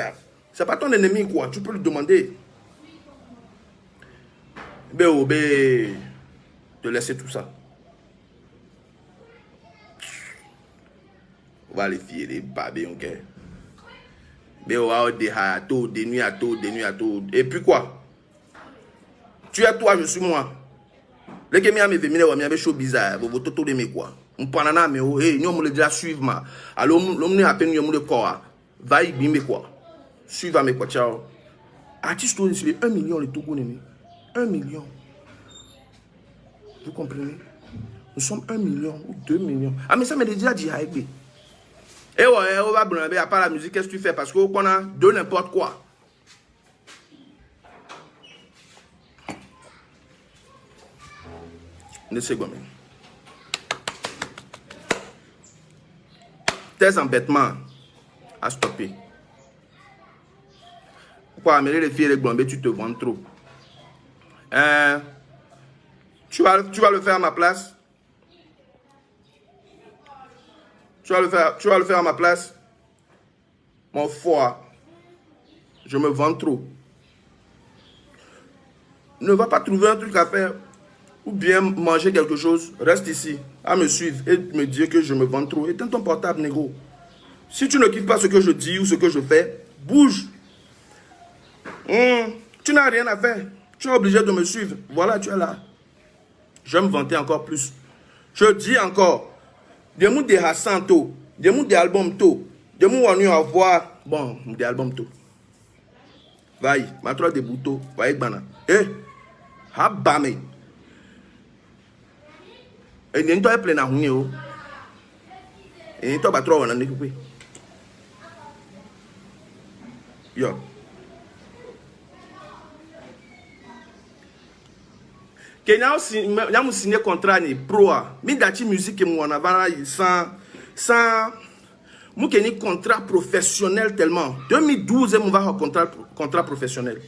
C'est pas ton ennemi quoi, tu peux lui demander. Be o be de laisser tout ça. On va les fier les babés, ok? Mais on va des nuits à tout. Et puis quoi? Tu es toi, je suis moi. Les gens qui me disent, show bizarre, vous toto de mes quoi? On prend un âme, hey, nous on me déjà suivre, ma. Alors, l'homme n'est à peine le corps. Va y bimmer quoi? Suivre mes quoi, ciao. Artiste, c'est 1 million le Togo, 1 million. Vous comprenez? Nous sommes 1 million ou 2 millions. Ah, mais ça m'a déjà dit, Haïbé. Et ouais, on va blâmer à part la musique, qu'est-ce que tu fais? Parce qu'on a de n'importe quoi. Ne sais pas. Tes embêtements à stopper. Pourquoi amener les filles et les blambés, tu te vends trop? Tu vas le faire à ma place? Tu vas le faire à ma place? Mon foie, je me vends trop. Ne va pas trouver un truc à faire ou bien manger quelque chose. Reste ici à me suivre et me dire que je me vends trop. Éteins ton portable, négro. Si tu ne kiffes pas ce que je dis ou ce que je fais, bouge. Tu n'as rien à faire. Tu es obligé de me suivre. Voilà, tu es là. Je vais me vanter encore plus. Je dis encore. Des mots de Hassanto, des mots de album to, des mots on a voir, bon, des albums to. Vaille, ma trois des boutons, vaille bana. Eh, habame. Et n'y a plein à hunio. Et n'y a pas trop on a découpé. Yo. Kenya a signé contrat ni pro mi dati musique mo on a sans mo keni contrat professionnel tellement 2012 on va avoir contrat professionnel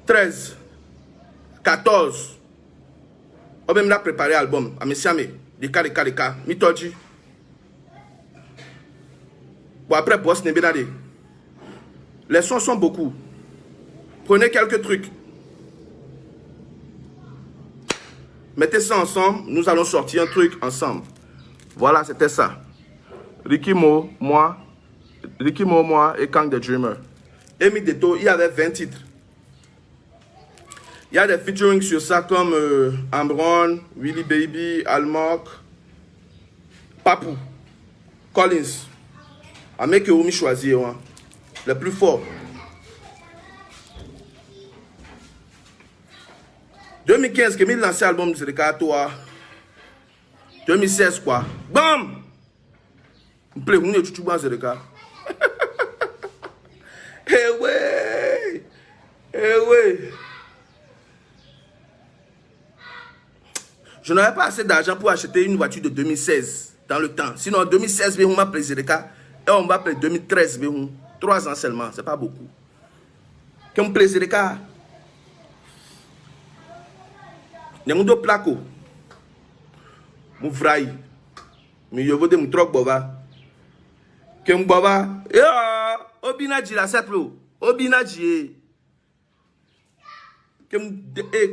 13 14 on même là préparé album à Messiame de cas mi toji bon après boss ne benade les sons sont beaucoup prenez quelques trucs. Mettez ça ensemble, nous allons sortir un truc ensemble. Voilà, c'était ça. Ricky Mo, moi et Kang the Dreamer. Emi Deto, il y avait 20 titres. Il y a des featuring sur ça comme Ambron, Willy Baby, Almok, Papou, Collins. Un mec que vous choisir, le plus fort. 2015, que j'ai lancé l'album de Zereka, toi. 2016, quoi. Bam! Je plais, on est tout bon, Zereka. Eh ouais! Eh ouais! Je n'avais pas assez d'argent pour acheter une voiture de 2016 dans le temps. Sinon, en 2016, on m'a appelé Zereka. Et on m'a appelé 2013, 3 ans seulement. C'est pas beaucoup. Quand on plaît Zereka, il y a deux plaques. Mon frère, mais je veux dire mon troc baba. Que mon baba, obinaji la seplo, obinaji. Que mon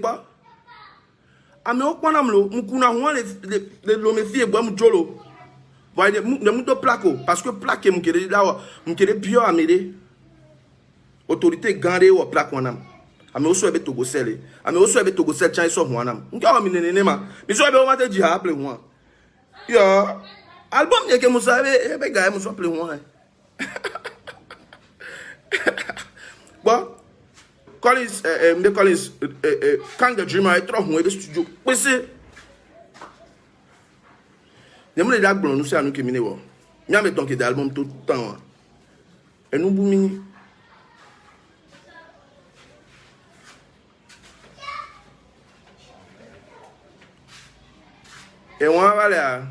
quoi? Ah mais au point d'amlo, mon kuna ouan les l'homme fille bois mon jolo. Voyez, mon deux plaques parce que plaque mon kéré là, mon kéré bio améré. Autorité gardée ou plaque wanam. Ame oso ebe Togo sele. Ame oso ebe Togo sele chan iso wanam. Nka wa minene ma. Miso ebe o mate ji ha ple wan. Yo, album ye ke musa ebe gaye muso ple wan. Bon, Collins mbe Collins Kang the Dreamer e tro hun ebe studio. Pese. Ne mo le dag blon nou se anu ke mine wo. Nya me ton ke de album tout temps. E nou bou mini. Et on va aller à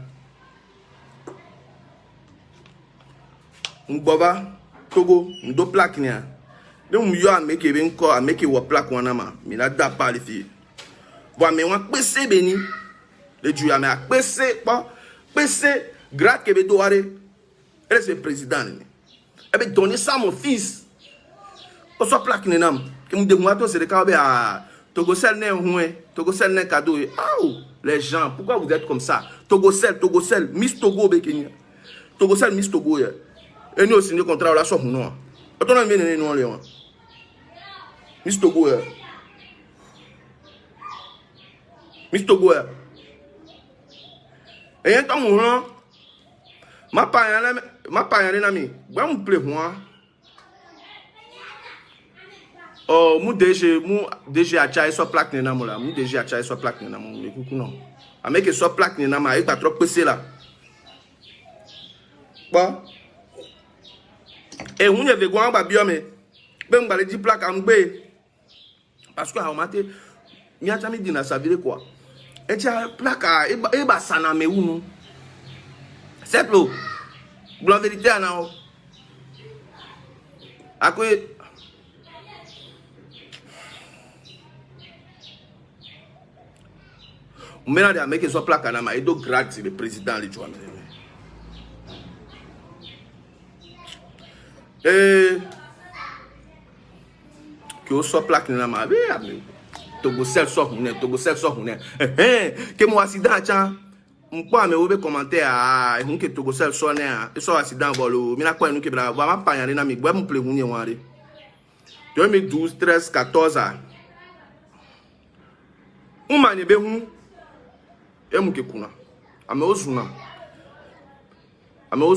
Mbova, Togo, deux plaques. Donc, je vais encore make une plaque. Mais là, je pas les filles. Voilà, mais on va passer béni. Le Dieu a mis à passer, grâce que je dois aller. Elle est le président. Elle va donner ça à mon fils. On soit plaque. Que je demande c'est le cas à Togo sel n'est rien. Togo sel n'est cadeau. Les gens, pourquoi vous êtes comme ça? Togo sel, Miss Togo Bekenya. Togo sel, Miss Togo. Et nous aussi, nous contrats là, sommes nous. Attends, on vient nous aller. Miss Togo. Miss Togo. Et un temps, mon ma païenne, ami, bon, me plaît, moi. Oh, mon DG a chaé sur plaque nena mola. Mon DG a chaé sur plaque nena mola. Écoute non. Avec que sur plaque nena ma, il pas trop pressé là. Bon. Et on y avait quoi ba bien mais ben ba le di plaque en bé. Parce que a maté mi a jamais dit na ça veut quoi. Et tia plaque e ba sana me ou non. C'est l'eau. Blanc vérité ana. À quoi maintenant, les mecs qui sont plaqués à il doit gratter le président. Et que soit plaqué à ma Togo sel sort, Togo sel sort. Que mon accident, tiens, on peut me commenter à un que Togo sel sort, et soit accident, volo, mais la quoi, nous qui va pas y aller dans mes bois, mon plaît, 2012, 13, 14 ans. On m'a dit, et mon kekuna, ame ozuna, moi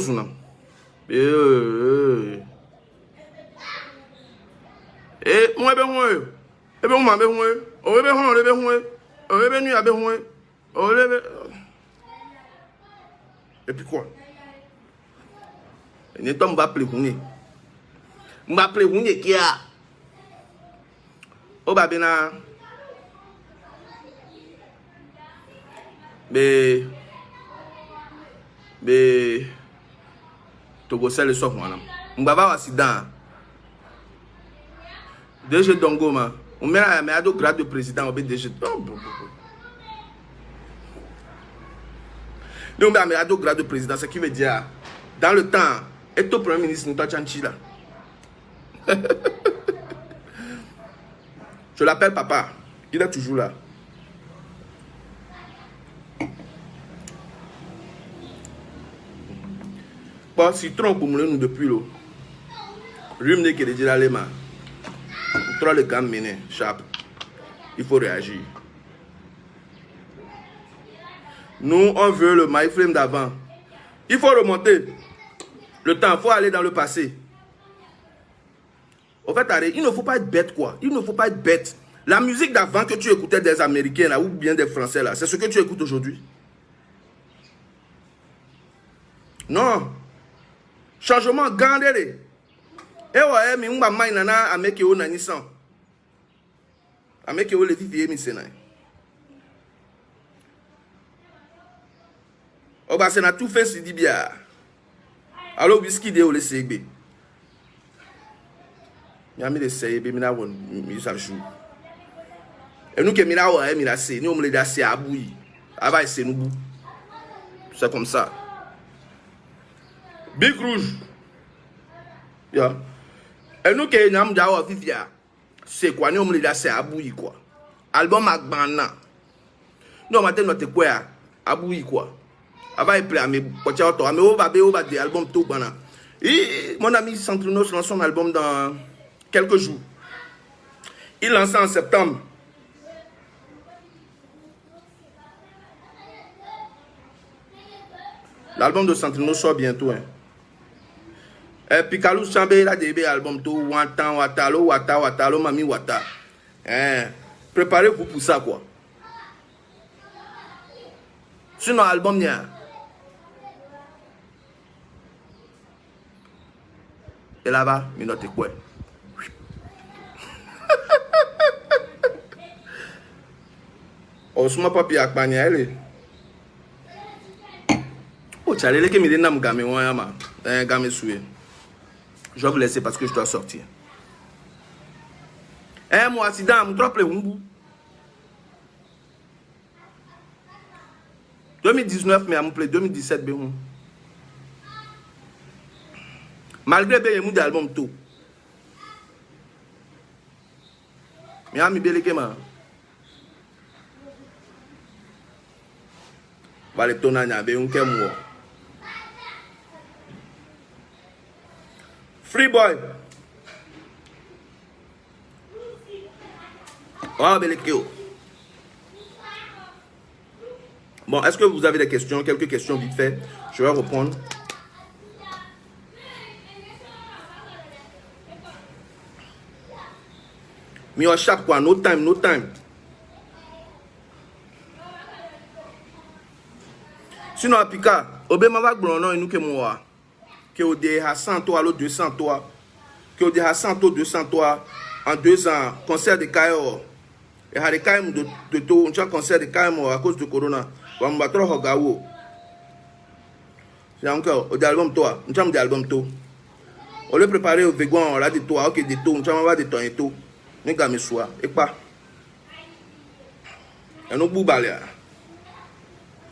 et puis quoi? Ne tombe pas plus m'a appelé qui a au babena. Mais Togo sel le soir madame. Mbaba accident. DG Dongo ma. On met à do grade de président au DG. Nous on met à do grade de président, ce qui veut dire dans le temps et tout premier ministre nous chanchi là. Je l'appelle papa. Il est toujours là. Bon, citron pour nous depuis l'eau. Rhume qui est déjà les mains. Trop le gamme mené, sharp. Il faut réagir. Nous, on veut le my flame d'avant. Il faut remonter le temps. Il faut aller dans le passé. En fait, il ne faut pas être bête, quoi. Il ne faut pas être bête. La musique d'avant que tu écoutais des Américains là, ou bien des Français là, c'est ce que tu écoutes aujourd'hui? Non. Changement gandé. Et ouais, mais on va mainana avec eux nanisan. Avec eux les viviers misenai. Oh bah c'est na tout fait si dit bien. Alors whisky de ole segbe. Yami de segbe mina won mi sa chou. Et nous que mina wa mina se, nous on le da se abouyi. Aba se nous. C'est comme ça. Big Rouge. Yeah. Et nous que nam da wa vivia. C'est quoi nous on le da se abouyi quoi. Album Agbana. Non matin notre quoi abouyi quoi. Avant il plaît à mes pochas auto, mais on va des albums tout bana. Et mon ami Centrinos lance son album dans quelques jours. Il lance en septembre. L'album de Centrinos sort bientôt. Hein. Et puis Kalou Chambé il a des albums tout Wantan Watalo Watalo Mami Wata. Hein. Préparez-vous pour ça quoi. Sinon album nia. Et là-bas, il note quoi? Oh, ce papier à Pagnac. Oh, tu as les qui me donnent gamme un gamme soué. Je vais vous laisser parce que je dois sortir. Eh, moi, si dans mon trop le 2019, mais à mon plaît 2017, ben. Malgré que j'ai album tout. Mais ami beleke ma. Vale tonanya be un kemo. Free boy. Oh beleke. Bon, est-ce que vous avez des questions, quelques questions vite fait? Je vais répondre. Mais on chape quoi, no time, no time. Sinon, à Pika, Obama va non, il nous que moi. Que au dé à 100 toi, l'autre 200 toi. Que au dé à 100 toi, 200 toi. En 2 ans, concert de Kayo. Et à des Kayo de tout, on a concert de Kayo à cause de Corona. On va trop regarder. C'est encore, au album toi, on a des albums tout. On le préparer au végan, on a des toits, ok, des tout, on a des temps et tout. Nous gamme soir et pas et nous boubalé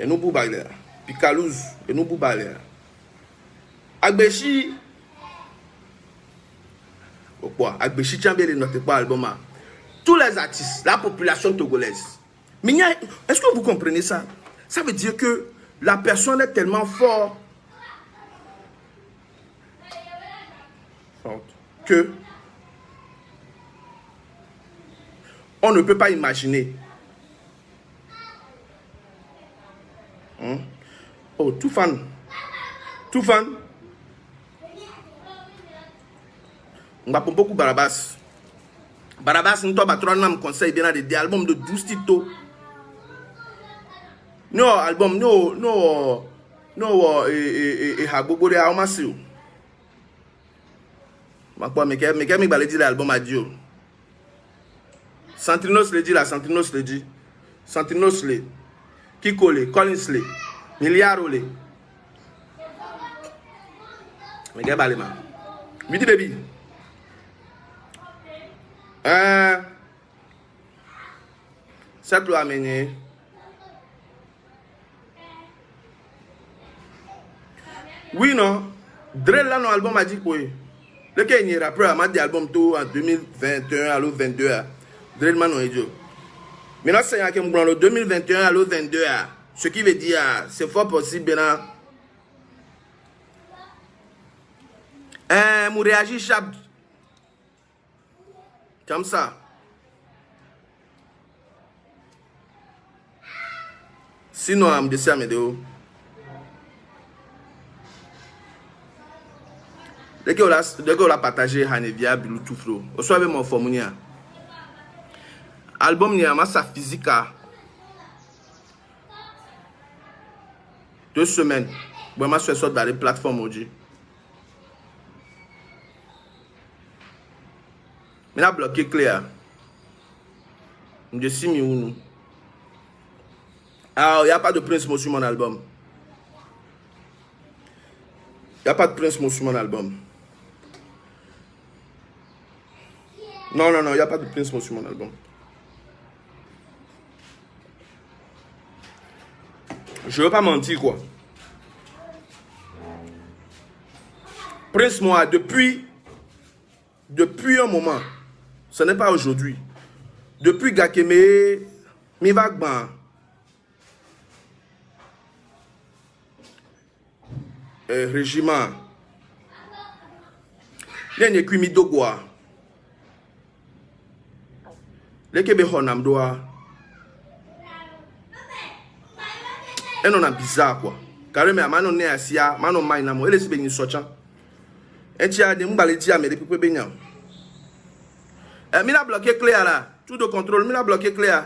et nous boubalé puis Kalouz et nous boubalé Agbeshi quoi Agbeshi Tchambele notre pas album tous les artistes la population togolaise mais est-ce que vous comprenez ça? Ça veut dire que la personne est tellement forte que on ne peut pas imaginer. Oh, tout fan. Tout fan. On va pour beaucoup Barabas. Barabas, nous avons trois noms conseil bien des albums de 12 titres. Non, album, non, et Hagogo de Aomasio. Mais qu'est-ce que dit l'album à Dieu? Centrinos le dit là, Centrinos le dit. Centrinos le. Kiko le, Collins le. Milliard le. Mais qu'est-ce que c'est? Midi baby. Ça doit amener. Oui, non. Drell là, non, album a dit quoi? Le cas il rappeur a dit album tout en 2021 à l'autre 22. Drell man non idiot. Maintenant, c'est un qui me 2021 à l'autre 22. Ce qui veut dire, c'est fort possible, maintenant. Moi réagis chap. Comme ça. Sinon, je me dis à mes deux. Dès que on a partagé Hanevia Bluetooth, on soit avec mon formulaire. Album ni amasa physique. 2 semaines. Vraiment, je suis dans les plateformes aujourd'hui. Mais là, bloqué clair. Je suis mis où nous. Alors, il n'y a pas de Prince Mo sur mon album. Il n'y a pas de Prince Mo sur mon album. Non, il n'y a pas de Prince Mo sur mon album. Je ne veux pas mentir, quoi. Prince Mo, depuis un moment, ce n'est pas aujourd'hui. Depuis Gakeme, Mivagban, Régiment, il y a une écume d'Ogwa, les Québécois n'amdoa, et non a bizarre quoi. Carrément, manon ne asia, manon mainamo, et les bénis sortant. Et tu as des moubaletias, mais des poupées baignants. Mina bloqué clair là. Tout de contrôle, mina bloqué clair.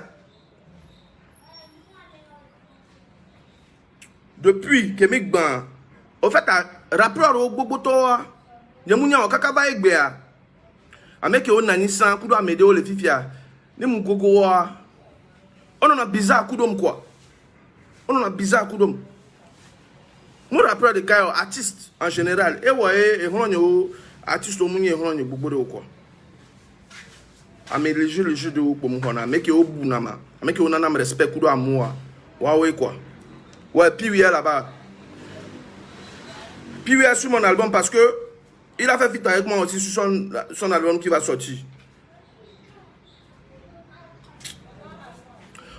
Depuis que Migban, au fait, rapport au Bobotoa, Yamounia au Kakaba Egbea, avec on a Nissan, Kudo Amédéo, les Fifia, les Mougogoa. On en a bizarre Koudom quoi. On en a bizarre Koudom. Mon rapport de cas artiste en général, et ouais, et on artiste au Mouni et on Bobo quoi. Mais le jeu de Oumona, mais qui est au Bounama, mais qui on a un respect Kudo Amoua. Ouais, quoi. Ouais, puis oui, là-bas. Puis oui, sur mon album parce que il a fait fit avec moi aussi sur son album qui va sortir.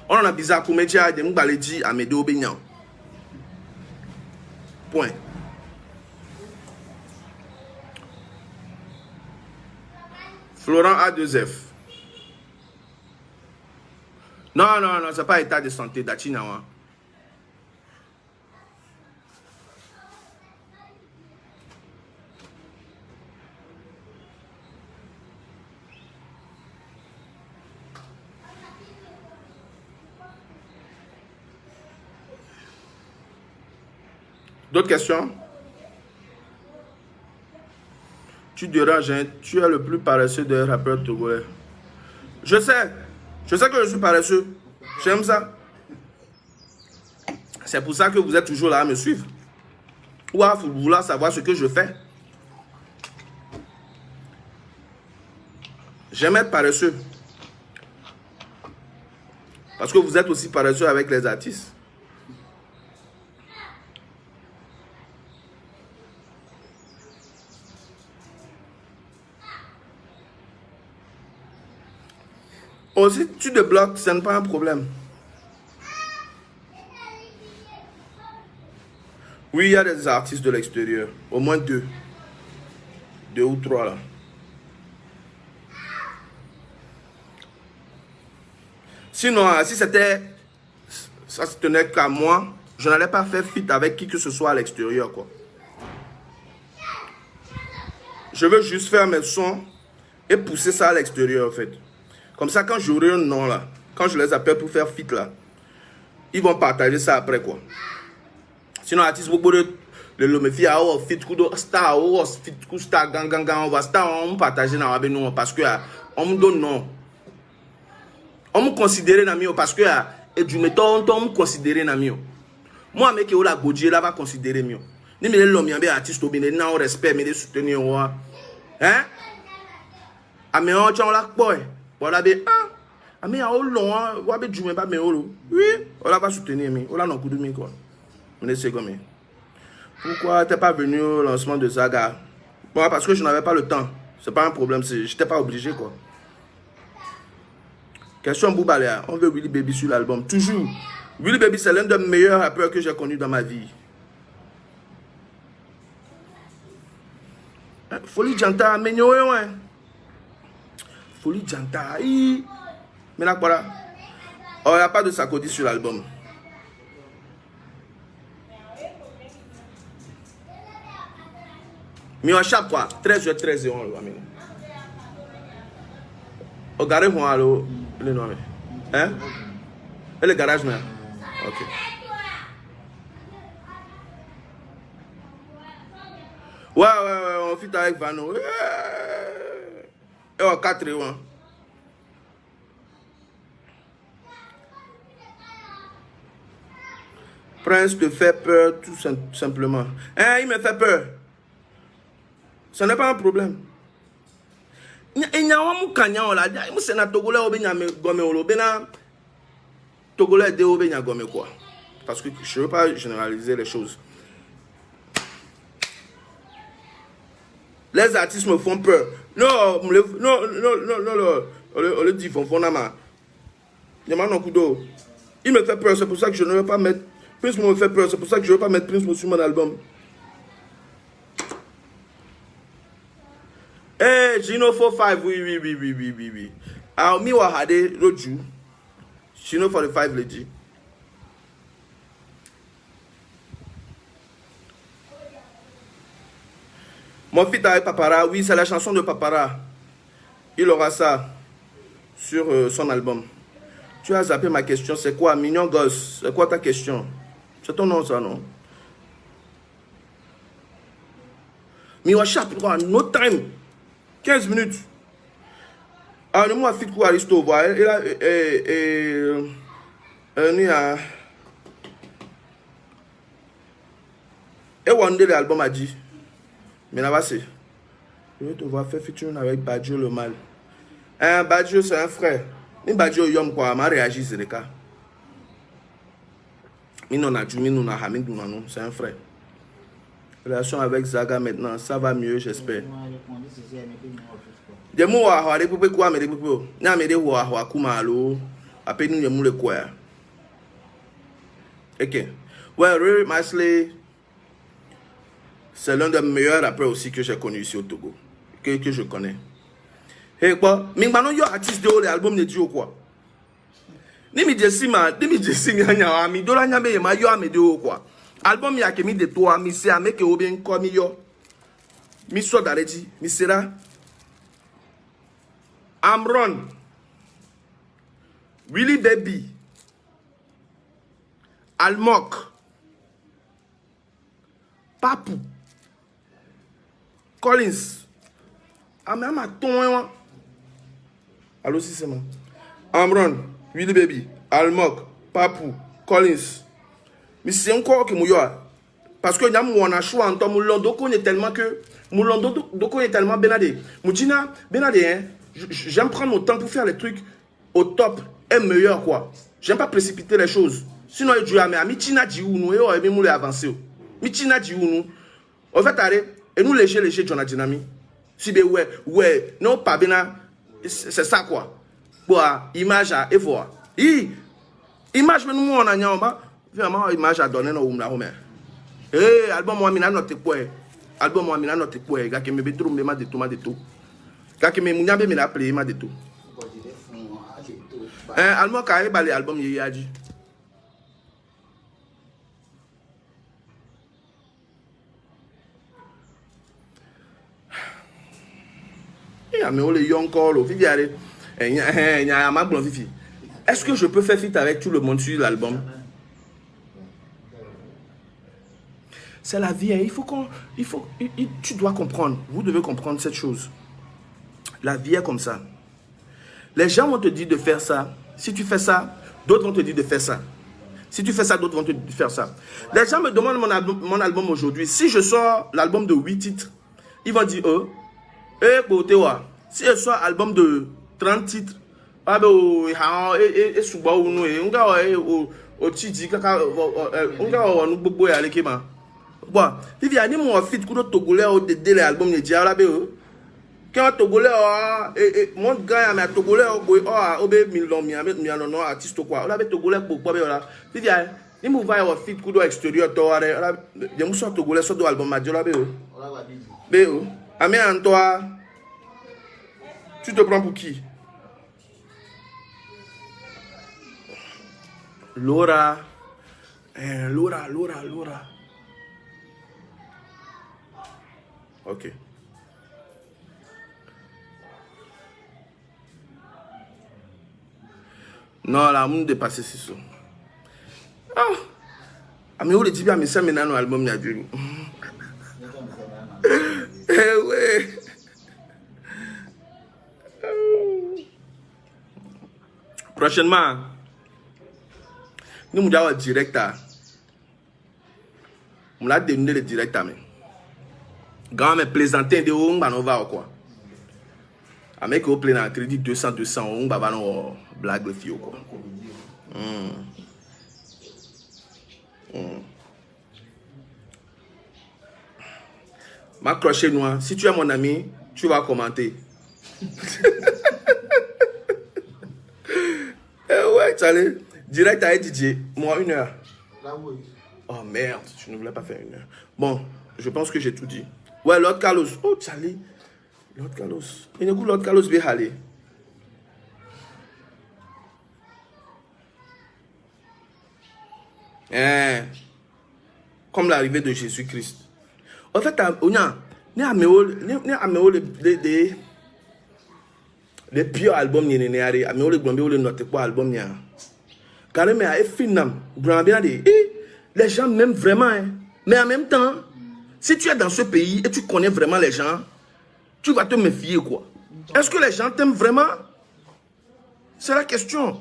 On en a bizarre pour métier de Moubaledi à Médéo Bignan. Point. Florent A2F. Non, c'est pas état de santé d'Achinawa. D'autres questions? Tu déranges, hein? Tu es le plus paresseux des rappeurs togolais. Je sais que je suis paresseux. J'aime ça. C'est pour ça que vous êtes toujours là à me suivre. Ou à vouloir savoir ce que je fais. J'aime être paresseux. Parce que vous êtes aussi paresseux avec les artistes. Aussi, tu te bloques, ce n'est pas un problème. Oui, il y a des artistes de l'extérieur. Au moins 2. 2 ou 3 là. Sinon, si c'était... Ça se tenait qu'à moi, je n'allais pas faire feat avec qui que ce soit à l'extérieur, quoi. Je veux juste faire mes sons et pousser ça à l'extérieur, en fait. Comme ça, quand j'aurai un nom là, quand je les appelle pour faire fit là, ils vont partager ça après quoi. Sinon, artiste beaucoup de l'homifia, oh, fit kudo star, oh, fit kudo star, gang, on va star, on me partager dans la non parce que on me donne non. On me considère nami parce que et du méthode on me considère nami. Moi, mec, la Godje là va considérer mieux. Ni me l'homme bien artiste au bien, non respect, mais de soutenir hein. Ah mais on tient la boy. Voilà, mais à long, on va jouer pas mais oui, on va soutenir mais on a non coup de mi quoi. Mais c'est comme pourquoi t'es pas venu au lancement de Saga? Bon, parce que je n'avais pas le temps. C'est pas un problème, j'étais pas obligé quoi. Question Boubaléa, on veut Willy Baby sur l'album toujours. Willy Baby c'est l'un des meilleurs rappeurs que j'ai connu dans ma vie. Folie Janta, mais ouais. Folie Janta, mais là voilà. Oh, il n'y a pas de Sakodi sur l'album. Mais on chaque fois 13 et 13 et 11. Regardez-moi alors. Le noir. Hein? Et le garage, là? Ok. Ouais, on fit avec Vano. Et on 4 1. Prince te fait peur tout simplement. Hein, il me fait peur. Ce n'est pas un problème. Il y a un moukanyan là. Il y a un Togolais au Bénin Gomé au Bénin. Togolais de au Bénin Gomé quoi. Parce que je ne veux pas généraliser les choses. Les artistes me font peur. Non, on le dit, Fonfonama. Il y a un coup d'eau. Il me fait peur, c'est pour ça que je ne veux pas mettre. Prince me fait peur, c'est pour ça que je ne veux pas mettre Prince sur mon album. Eh, Gino 45, oui. Alors, mi wa hade l'autre jour. Gino 45, le dit. Mon fils avec Papara, oui, c'est la chanson de Papara. Il aura ça sur son album. Tu as zappé ma question, c'est quoi, mignon gosse? C'est quoi ta question? C'est ton nom, ça, non? Miwa Sharp, no time. 15 minutes. Ah, moi, fit quoi, Aristo, voilà. Il a. Et Wande, l'album a dit. Mais là, c'est. Je vais te voir faire featuring avec Badjo le mal. Hein, Badjo, c'est un frère. Ni Badjo yom quoi, m'a réagi, c'est le cas. C'est un frère. Relation avec Zaga maintenant, ça va mieux, j'espère. Je me vois à des poupées quoi, mais des poupées. N'a me des voix à Kumalo. À peine nous y le quoi. Ok. Ouais, Riri Masley, c'est l'un des meilleurs rappeurs aussi que j'ai connu ici au Togo. Que je connais. Et quoi? Mais maintenant, il y a un artiste de l'album de Dieu quoi. Ni mi jesi nya mi dola nya me ma yo amede o kwa album ya ke mi de to mi se ameke obi nko mi yo mi so dareji mi sera Amron Willy Baby Almok Papu Collins ama ton allo si c'est moi Amron Willy Baby, Almok, Papu, Collins. Mais c'est encore que Mouya. Parce que nous avons un choix en tant que Moulando connaît tellement que. Moulando connaît tellement Benadé. Moudina, Benadé, hein. J'aime prendre mon temps pour faire les trucs au top et meilleur, quoi. J'aime pas précipiter les choses. Sinon, il y a un Michina Djiounou et on va avancer. Michina Djiounou. En fait, allez, et nous léger, John Adjinami. Si, ben, ouais, non, pas Bena. C'est ça, quoi. Boa image à voir. Image mais nous on a nyamba vraiment image à donner no umla home. Album moi mina note quoi. Album moi mina note quoi. Ga ke me betru me ma de tout. Ga ke me munya be me la play ma de tout. Album ka e balé album yi yaji. Mais on le young call au Viviare. Est-ce que je peux faire feat avec tout le monde sur l'album? C'est la vie, hein. Tu dois comprendre. Vous devez comprendre cette chose. La vie est comme ça. Les gens vont te dire de faire ça. Si tu fais ça, d'autres vont te dire de faire ça. Si tu fais ça, d'autres vont te dire de faire ça. Les gens me demandent mon album aujourd'hui. Si je sors l'album de 8 titres, ils vont dire, si je sors album de 30 titres, ah ben et suba unu nga o tiji kaka nga o nu gbogbo ya leke ma bon vivi ani mo fit ku do Togolais o de les albums ne dia la be o ke o Togolais o mon gars ya Togolais o be million mi no artiste quoi o la be Togolais po be la vivi ni mo va o fit ku do extérieur to ara je mo so Togolais so do album ma dia la be o ami en toi tu te prends pour qui? Laura. Ok. Non, là, on dépasse ça. Ah, mais où les types, mais ça, maintenant, l'album, il y a du. Eh ouais. Prochainement, nous nous avons direct à. On l'a donné le direct à. Quand on me plaisanté de où on va quoi. Avec au plein en crédit 200, on va avoir blague le fio quoi. Ma crochet noir, si tu es mon ami, tu vas commenter. Ouais, tu allais direct à DJ, moi 1 heure. Oh merde, je ne voulais pas faire 1 heure. Bon, je pense que j'ai tout dit. Ouais, Lord Carlos. Oh, Charlie. Lord Carlos. Il écoute Lord Carlos va aller. Comme l'arrivée de Jésus-Christ. En fait, on a les pires albums ni ne ari ame ole gbon ole note quoi album nia carrément a finam grand bien dit les gens m'aiment vraiment hein. Mais en même temps si tu es dans ce pays et tu connais vraiment les gens tu vas te méfier quoi. Est-ce que les gens t'aiment vraiment? C'est la question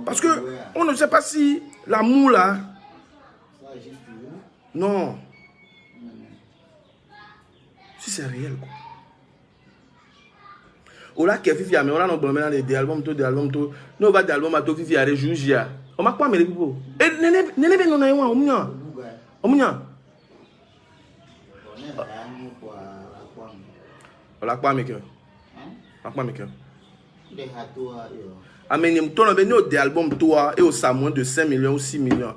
parce que on ne sait pas si l'amour là non si c'est réel quoi. Ola ke fifi a mais on a non bon des albums to no va d'album à to fifi a rejouja on m'a pas me pour et nene be non ayo omunya ola pa me ke akpa me ke de hatoa yo amenem to no be no des albums toi et au ça moins de 5 millions ou 6 millions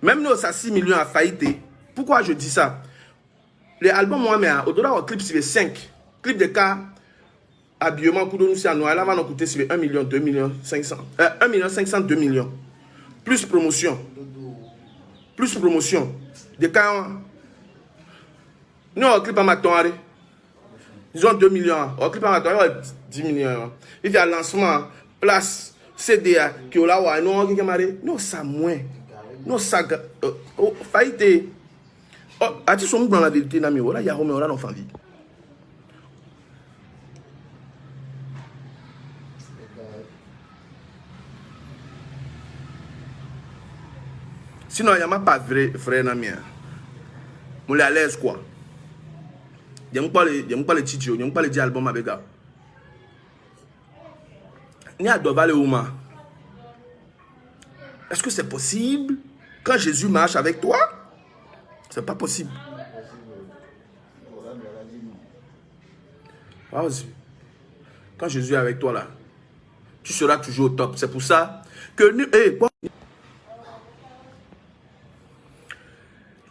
même nous ça 6 millions a faillite. Pourquoi je dis ça? Les albums moi mais au-delà au clip c'est 5 clip de cas habillement pour nous, c'est là va nous coûter 1 million, 2 millions, 500. 1 million 500, 2 millions. Plus promotion. Plus promotion. De cas. Nous, on clip à Matonare. Ils ont 2 millions. On clip à Matonare, 10 millions. Il y a lancement, place, CDA, qui est là, non, qui est marré. Non, ça moins. Non, ça. Faillite. As-tu son dans la vérité, Nami? Voilà, il y a Roméo là, non, famille. Sinon, il n'y a pas vrai frère Nami. On est à l'aise quoi. Il n'y a pas les titres, il n'y a pas les albums avec eux. Il y a Doval et Ouma. Est-ce que c'est possible quand Jésus marche avec toi? C'est pas possible. Vas-y. Quand Jésus est avec toi là, tu seras toujours au top. C'est pour ça que nous.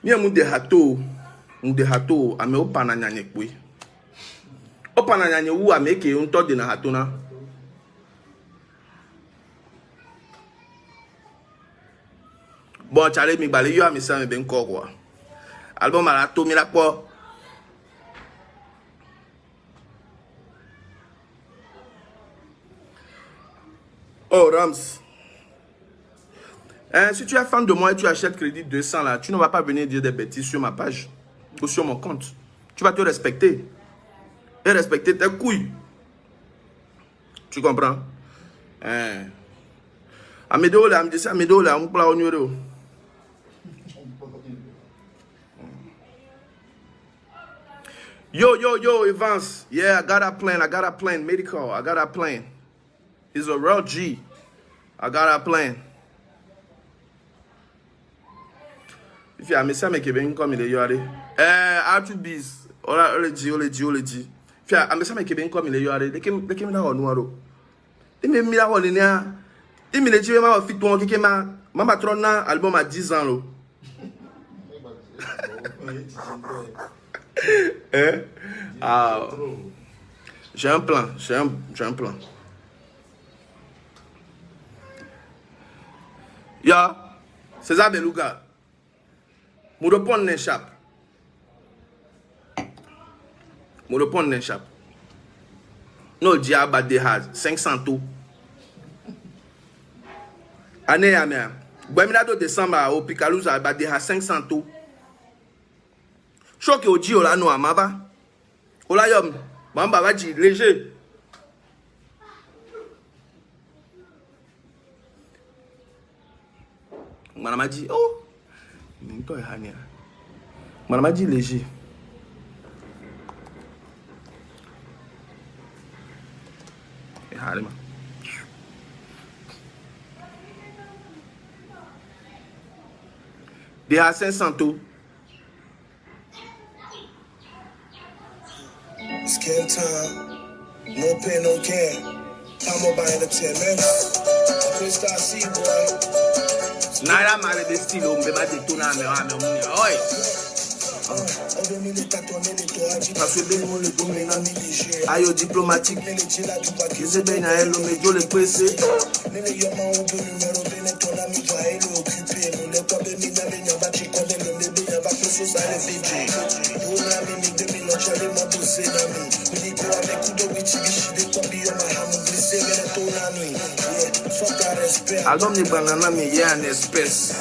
Ni amude hato ame opana nyanye kwe. Opana nyanye wu ame ke unto de na hato na. Bon chale mi bale yo ame sa me ben ko kwa. Album ala to mi la po. Oh Rams. Si tu es fan de moi et tu achètes crédit 200 là, tu ne vas pas venir dire des bêtises sur ma page ou sur mon compte. Tu vas te respecter. Et respecter tes couilles. Tu comprends? Amedo là, me dit ça, Amedo là, on peut la honorer. Yo, Evans. Yeah, I got a plane, medical. I got a plane. He's a real G. I got a plane. If you are missing me, Kevin, come in the yard. R2Bs. Ole G. If you are missing me, Kevin, come in the yard. They came down on Noiro. They made me out in there. They made the ma fit one qui ma Mama Trona album à 10 ans. J'ai un plan. Ya, César Beluga. Moudopon n'échappe. No diable de has 500 tout. Année à mea. Boeminado décembre au Picalouza ba de 500 to. Choque au Dio la no amaba. Ola yom. Bamba va di léger. Madame a dit oh. Minto e hania. Madame a dit léger. E harima. Des à 500 tout. Skin time, no pain, no care. I'm about entertainment. Crystal C boy. Naira mare de style on be ba de tona me wa me mu. Oi. Parce que ayo diplomatique. Je ben na elo me jo le pressé. Album de banana mais il y a une espèce.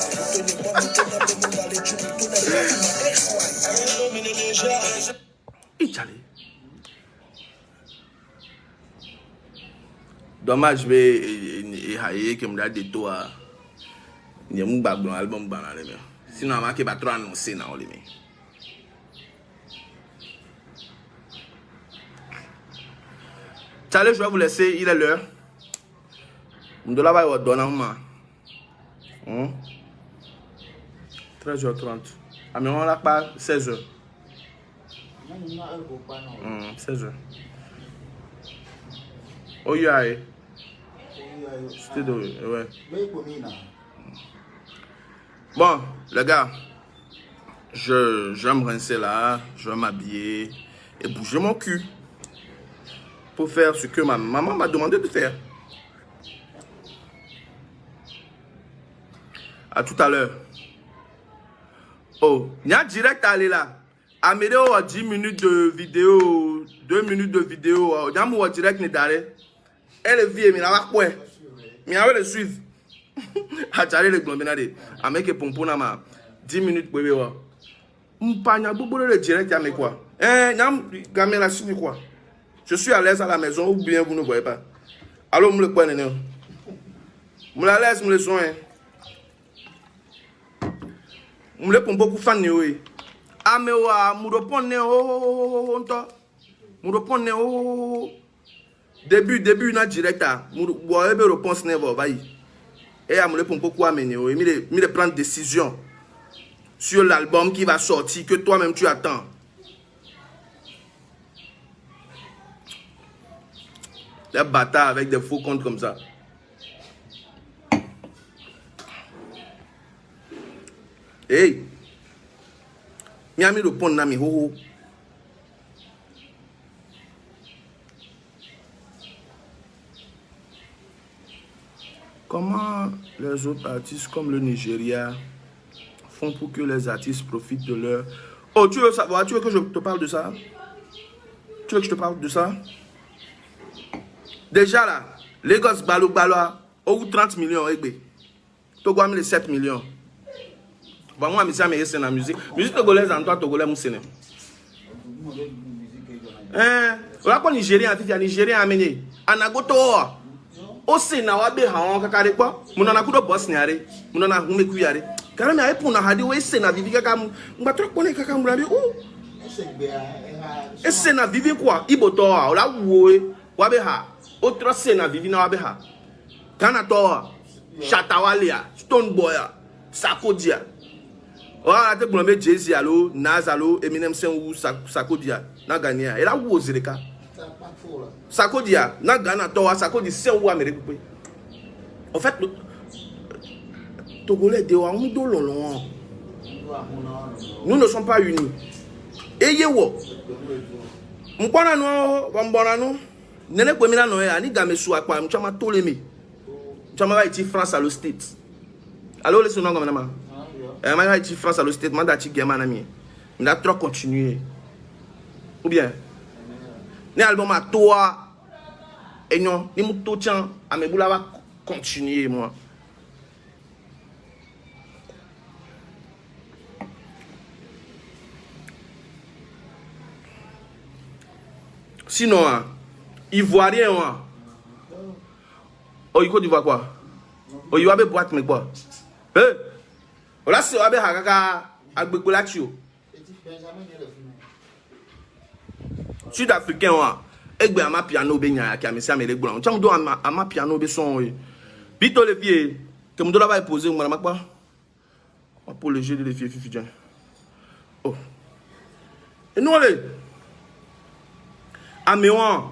Dommage mais que me da de toi. Il y a un bagnon album banana mais sinon on va que pas trop annoncer na oli mais. Allez, je vais vous laisser, il est l'heure. Je dois la voir donner un moment. 13h30. Ah, mais on l'a pas 16h. 16h. Oh, yeah. C'était de. Ouais. Bon, les gars, je vais me rincer là, je vais m'habiller et bouger mon cul pour faire ce que ma maman m'a demandé de faire. À tout à l'heure. Oh, il y a direct à aller là. Amédéo a 10 minutes de vidéo, 2 minutes de vidéo. Il y a un direct n'est d'arrêt. Elle est vieille, mais elle va quoi? Mais elle va le suivre. A tchale le glombinade. A mec pompona ma 10 minutes pour voir. M'panya bobo le direct ya me quoi? Nyam caméra sur quoi? Je suis à l'aise à la maison ou bien vous ne voyez pas. Alors me le quoi néné? Me la laisse me le soin. Me le pompo pour fan oui. Ah mais wa mudopon ne oh onto. Mudopon ne oh. Début na direct à. Mudo ebe réponse ne va vai. Et à me pour pourquoi amener il prendre décision sur l'album qui va sortir que toi-même tu attends. Des bâtards avec des faux comptes comme ça. Hey, Miami le pont nami ho. Comment les autres artistes comme le Nigeria font pour que les artistes profitent de leur... Oh, tu veux savoir? Tu veux que je te parle de ça? Tu veux que je te parle de ça? Déjà là, Lagos Balo, au 30 millions, Togo a mis les 7 millions. Bon, moi, je suis dans la musique. Musique togolaise en toi, togolais, je suis là. On Nigérien, Nigérien amené. Anagoto. Ose na wabe haon kakare kwa muna na kudo boss nyare muna na hume kuyare kara me aipo na hadi we se na vivi kaka mbatro kone kaka murabi o ese na vivi kwa iboto a ola woe wabe ha otro se na vivi na wabe ha kana to Shatawalia Stone Boy Sakodia o te gbon me Jay-Z alo Nas alo Eminem Senwu Sakodia na Ghanaian ela wo zireka Sakodia, na Ghana, toi, Sakodi, c'est où Amérique. En fait, Togolais, nous ne sommes pas unis. Et yewo, m'pona no, bambona no, nene kwa mina no ya, ni game suwa kwa, m'chama toleme, m'chama va iti France à l'Ostate. Alors les sonons comme nama, m'chama va iti France à l'Ostate, m'anda iti gema na mi, m'da trop continuer, ou bien. Ni album à toi et non ni muto tiens à mes boula va continuer moi Sinon, hein, Ivoirien, hein. Oh, Côte d'Ivoire quoi? Oh, il y a des boîtes, mais quoi? Oh, là, c'est un peu Hakaka, Agbekolatio. Sud-Africain, hein. Egbe ama piano be nya ya mesi amele gbura on chamdo ama piano be son we bito le pied que mdo la va poser ngwana makwa pour le jeu de les filles fidjan oh et nous le amewan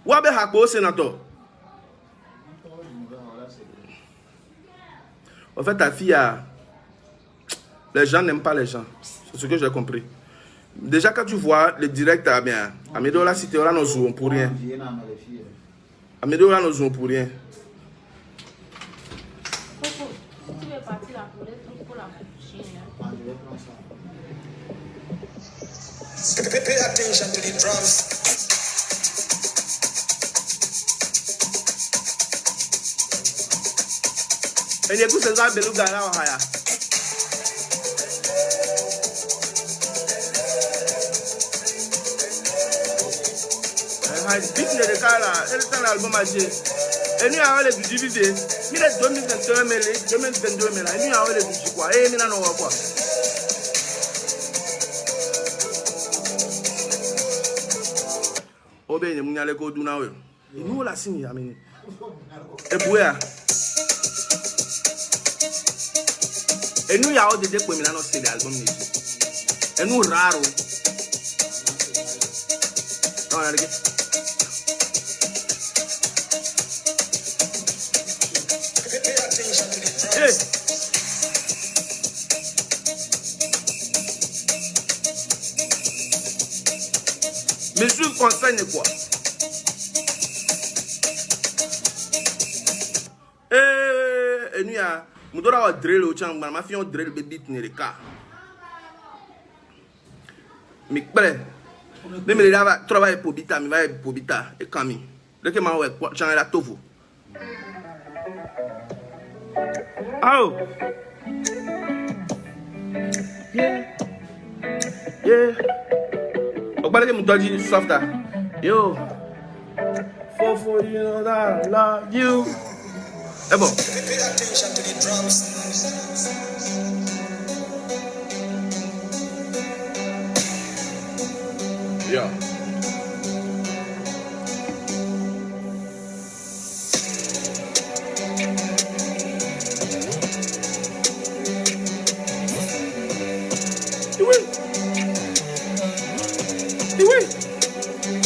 wa be hakpo sénateur en fait ta fille a les gens n'aiment pas les gens c'est ce que j'ai compris. Déjà, quand tu vois le direct, bien, Amédéo là, si tu es là, nous jouons pour rien. Amédéo là, nous jouons pour rien. Coco, si tu veux partir là pour les trucs pour la coucher, hein. Pay attention to the drums. Et écoute, c'est ça, Beluga là, on a. Big de Kala, elle est dans l'album âgé. Et nous avons les budgets vidés. Il est 2021, mais 2022, mais là, nous avons les budgets quoi. Et nous n'avons quoi. Oh, ben, nous allons go do now. Et nous, la signe, amen. Et pour eux. Et nous, il y a des décos, mais là, c'est l'album. Et nous, raro. Non, regardez. Hey. Monsieur conseil quoi? Et nous ya, nous devons avoir drill au champ, ma fille on drill baby tenir cas. Mais prêt. Même les là travailler pour bita, mais va pour bita et Camille. Le que m'a ouais, champ la tofu. Oh. Yeah. Yeah. On parle de mon dodgy softer. Yo. For you know that I love you. Eh bon. Pay attention to the drums. Yeah.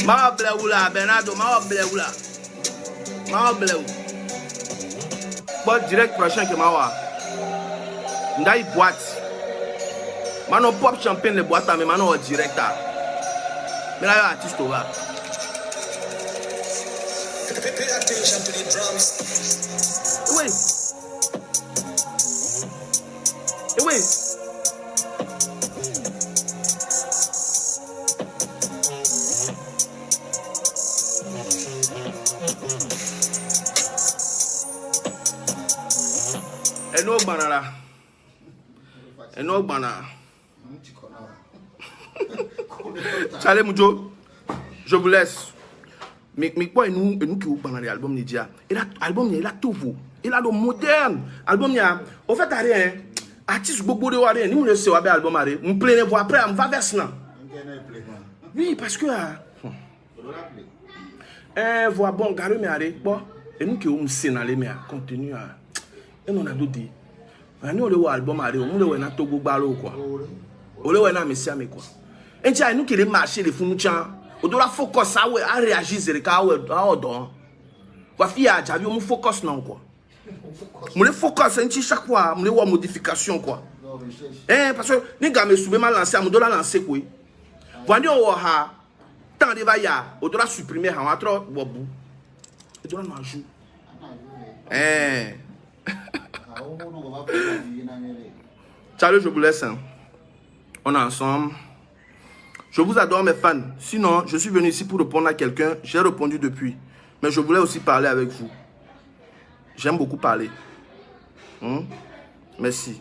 Ma bleula Bernardo, ma bleula. Ma bleu. Bon direct prochain que ma wa. Ndai boîte. Mano pop champagne le boîte mais mano direct. Mais là artiste là. Pay attention to the drums. Oui. Oui. Eno banana. Eno banana. Charlie Mujo, je vous laisse. Mais quoi, nous qui vous parlons de l'album Nidia. L'album, il a tout vous. Il a le moderne. Album, il y a. Au fait, rien. Artiste beaucoup de rien. Nous, le savons, album, on plaît voir après, on va vers cela. Oui, parce que. Voix bon, garé, mais allez. Bon, et nous qui vous sénalé, mais continue à. Et nous, on a d'autres. Nous, on a album, on a un Togo Balo, quoi. On a un Messia, mais quoi. Et tiens, nous qui les marchés, les fous, nous, on doit focus à réagir sur les cas où on dort. Quoi, fille, j'avais un focus, non, quoi. On les focus, un petit chaque fois, on les voit modification, quoi. Parce que les gars me souvent mal lancé, on doit lancer, quoi. Voyez, on a tant de vaillards, on doit supprimer, on a trop, on doit en jouer. Charlie, je vous laisse. On est ensemble. Je vous adore mes fans. Sinon, je suis venu ici pour répondre à quelqu'un. J'ai répondu depuis. Mais je voulais aussi parler avec vous. J'aime beaucoup parler. Merci.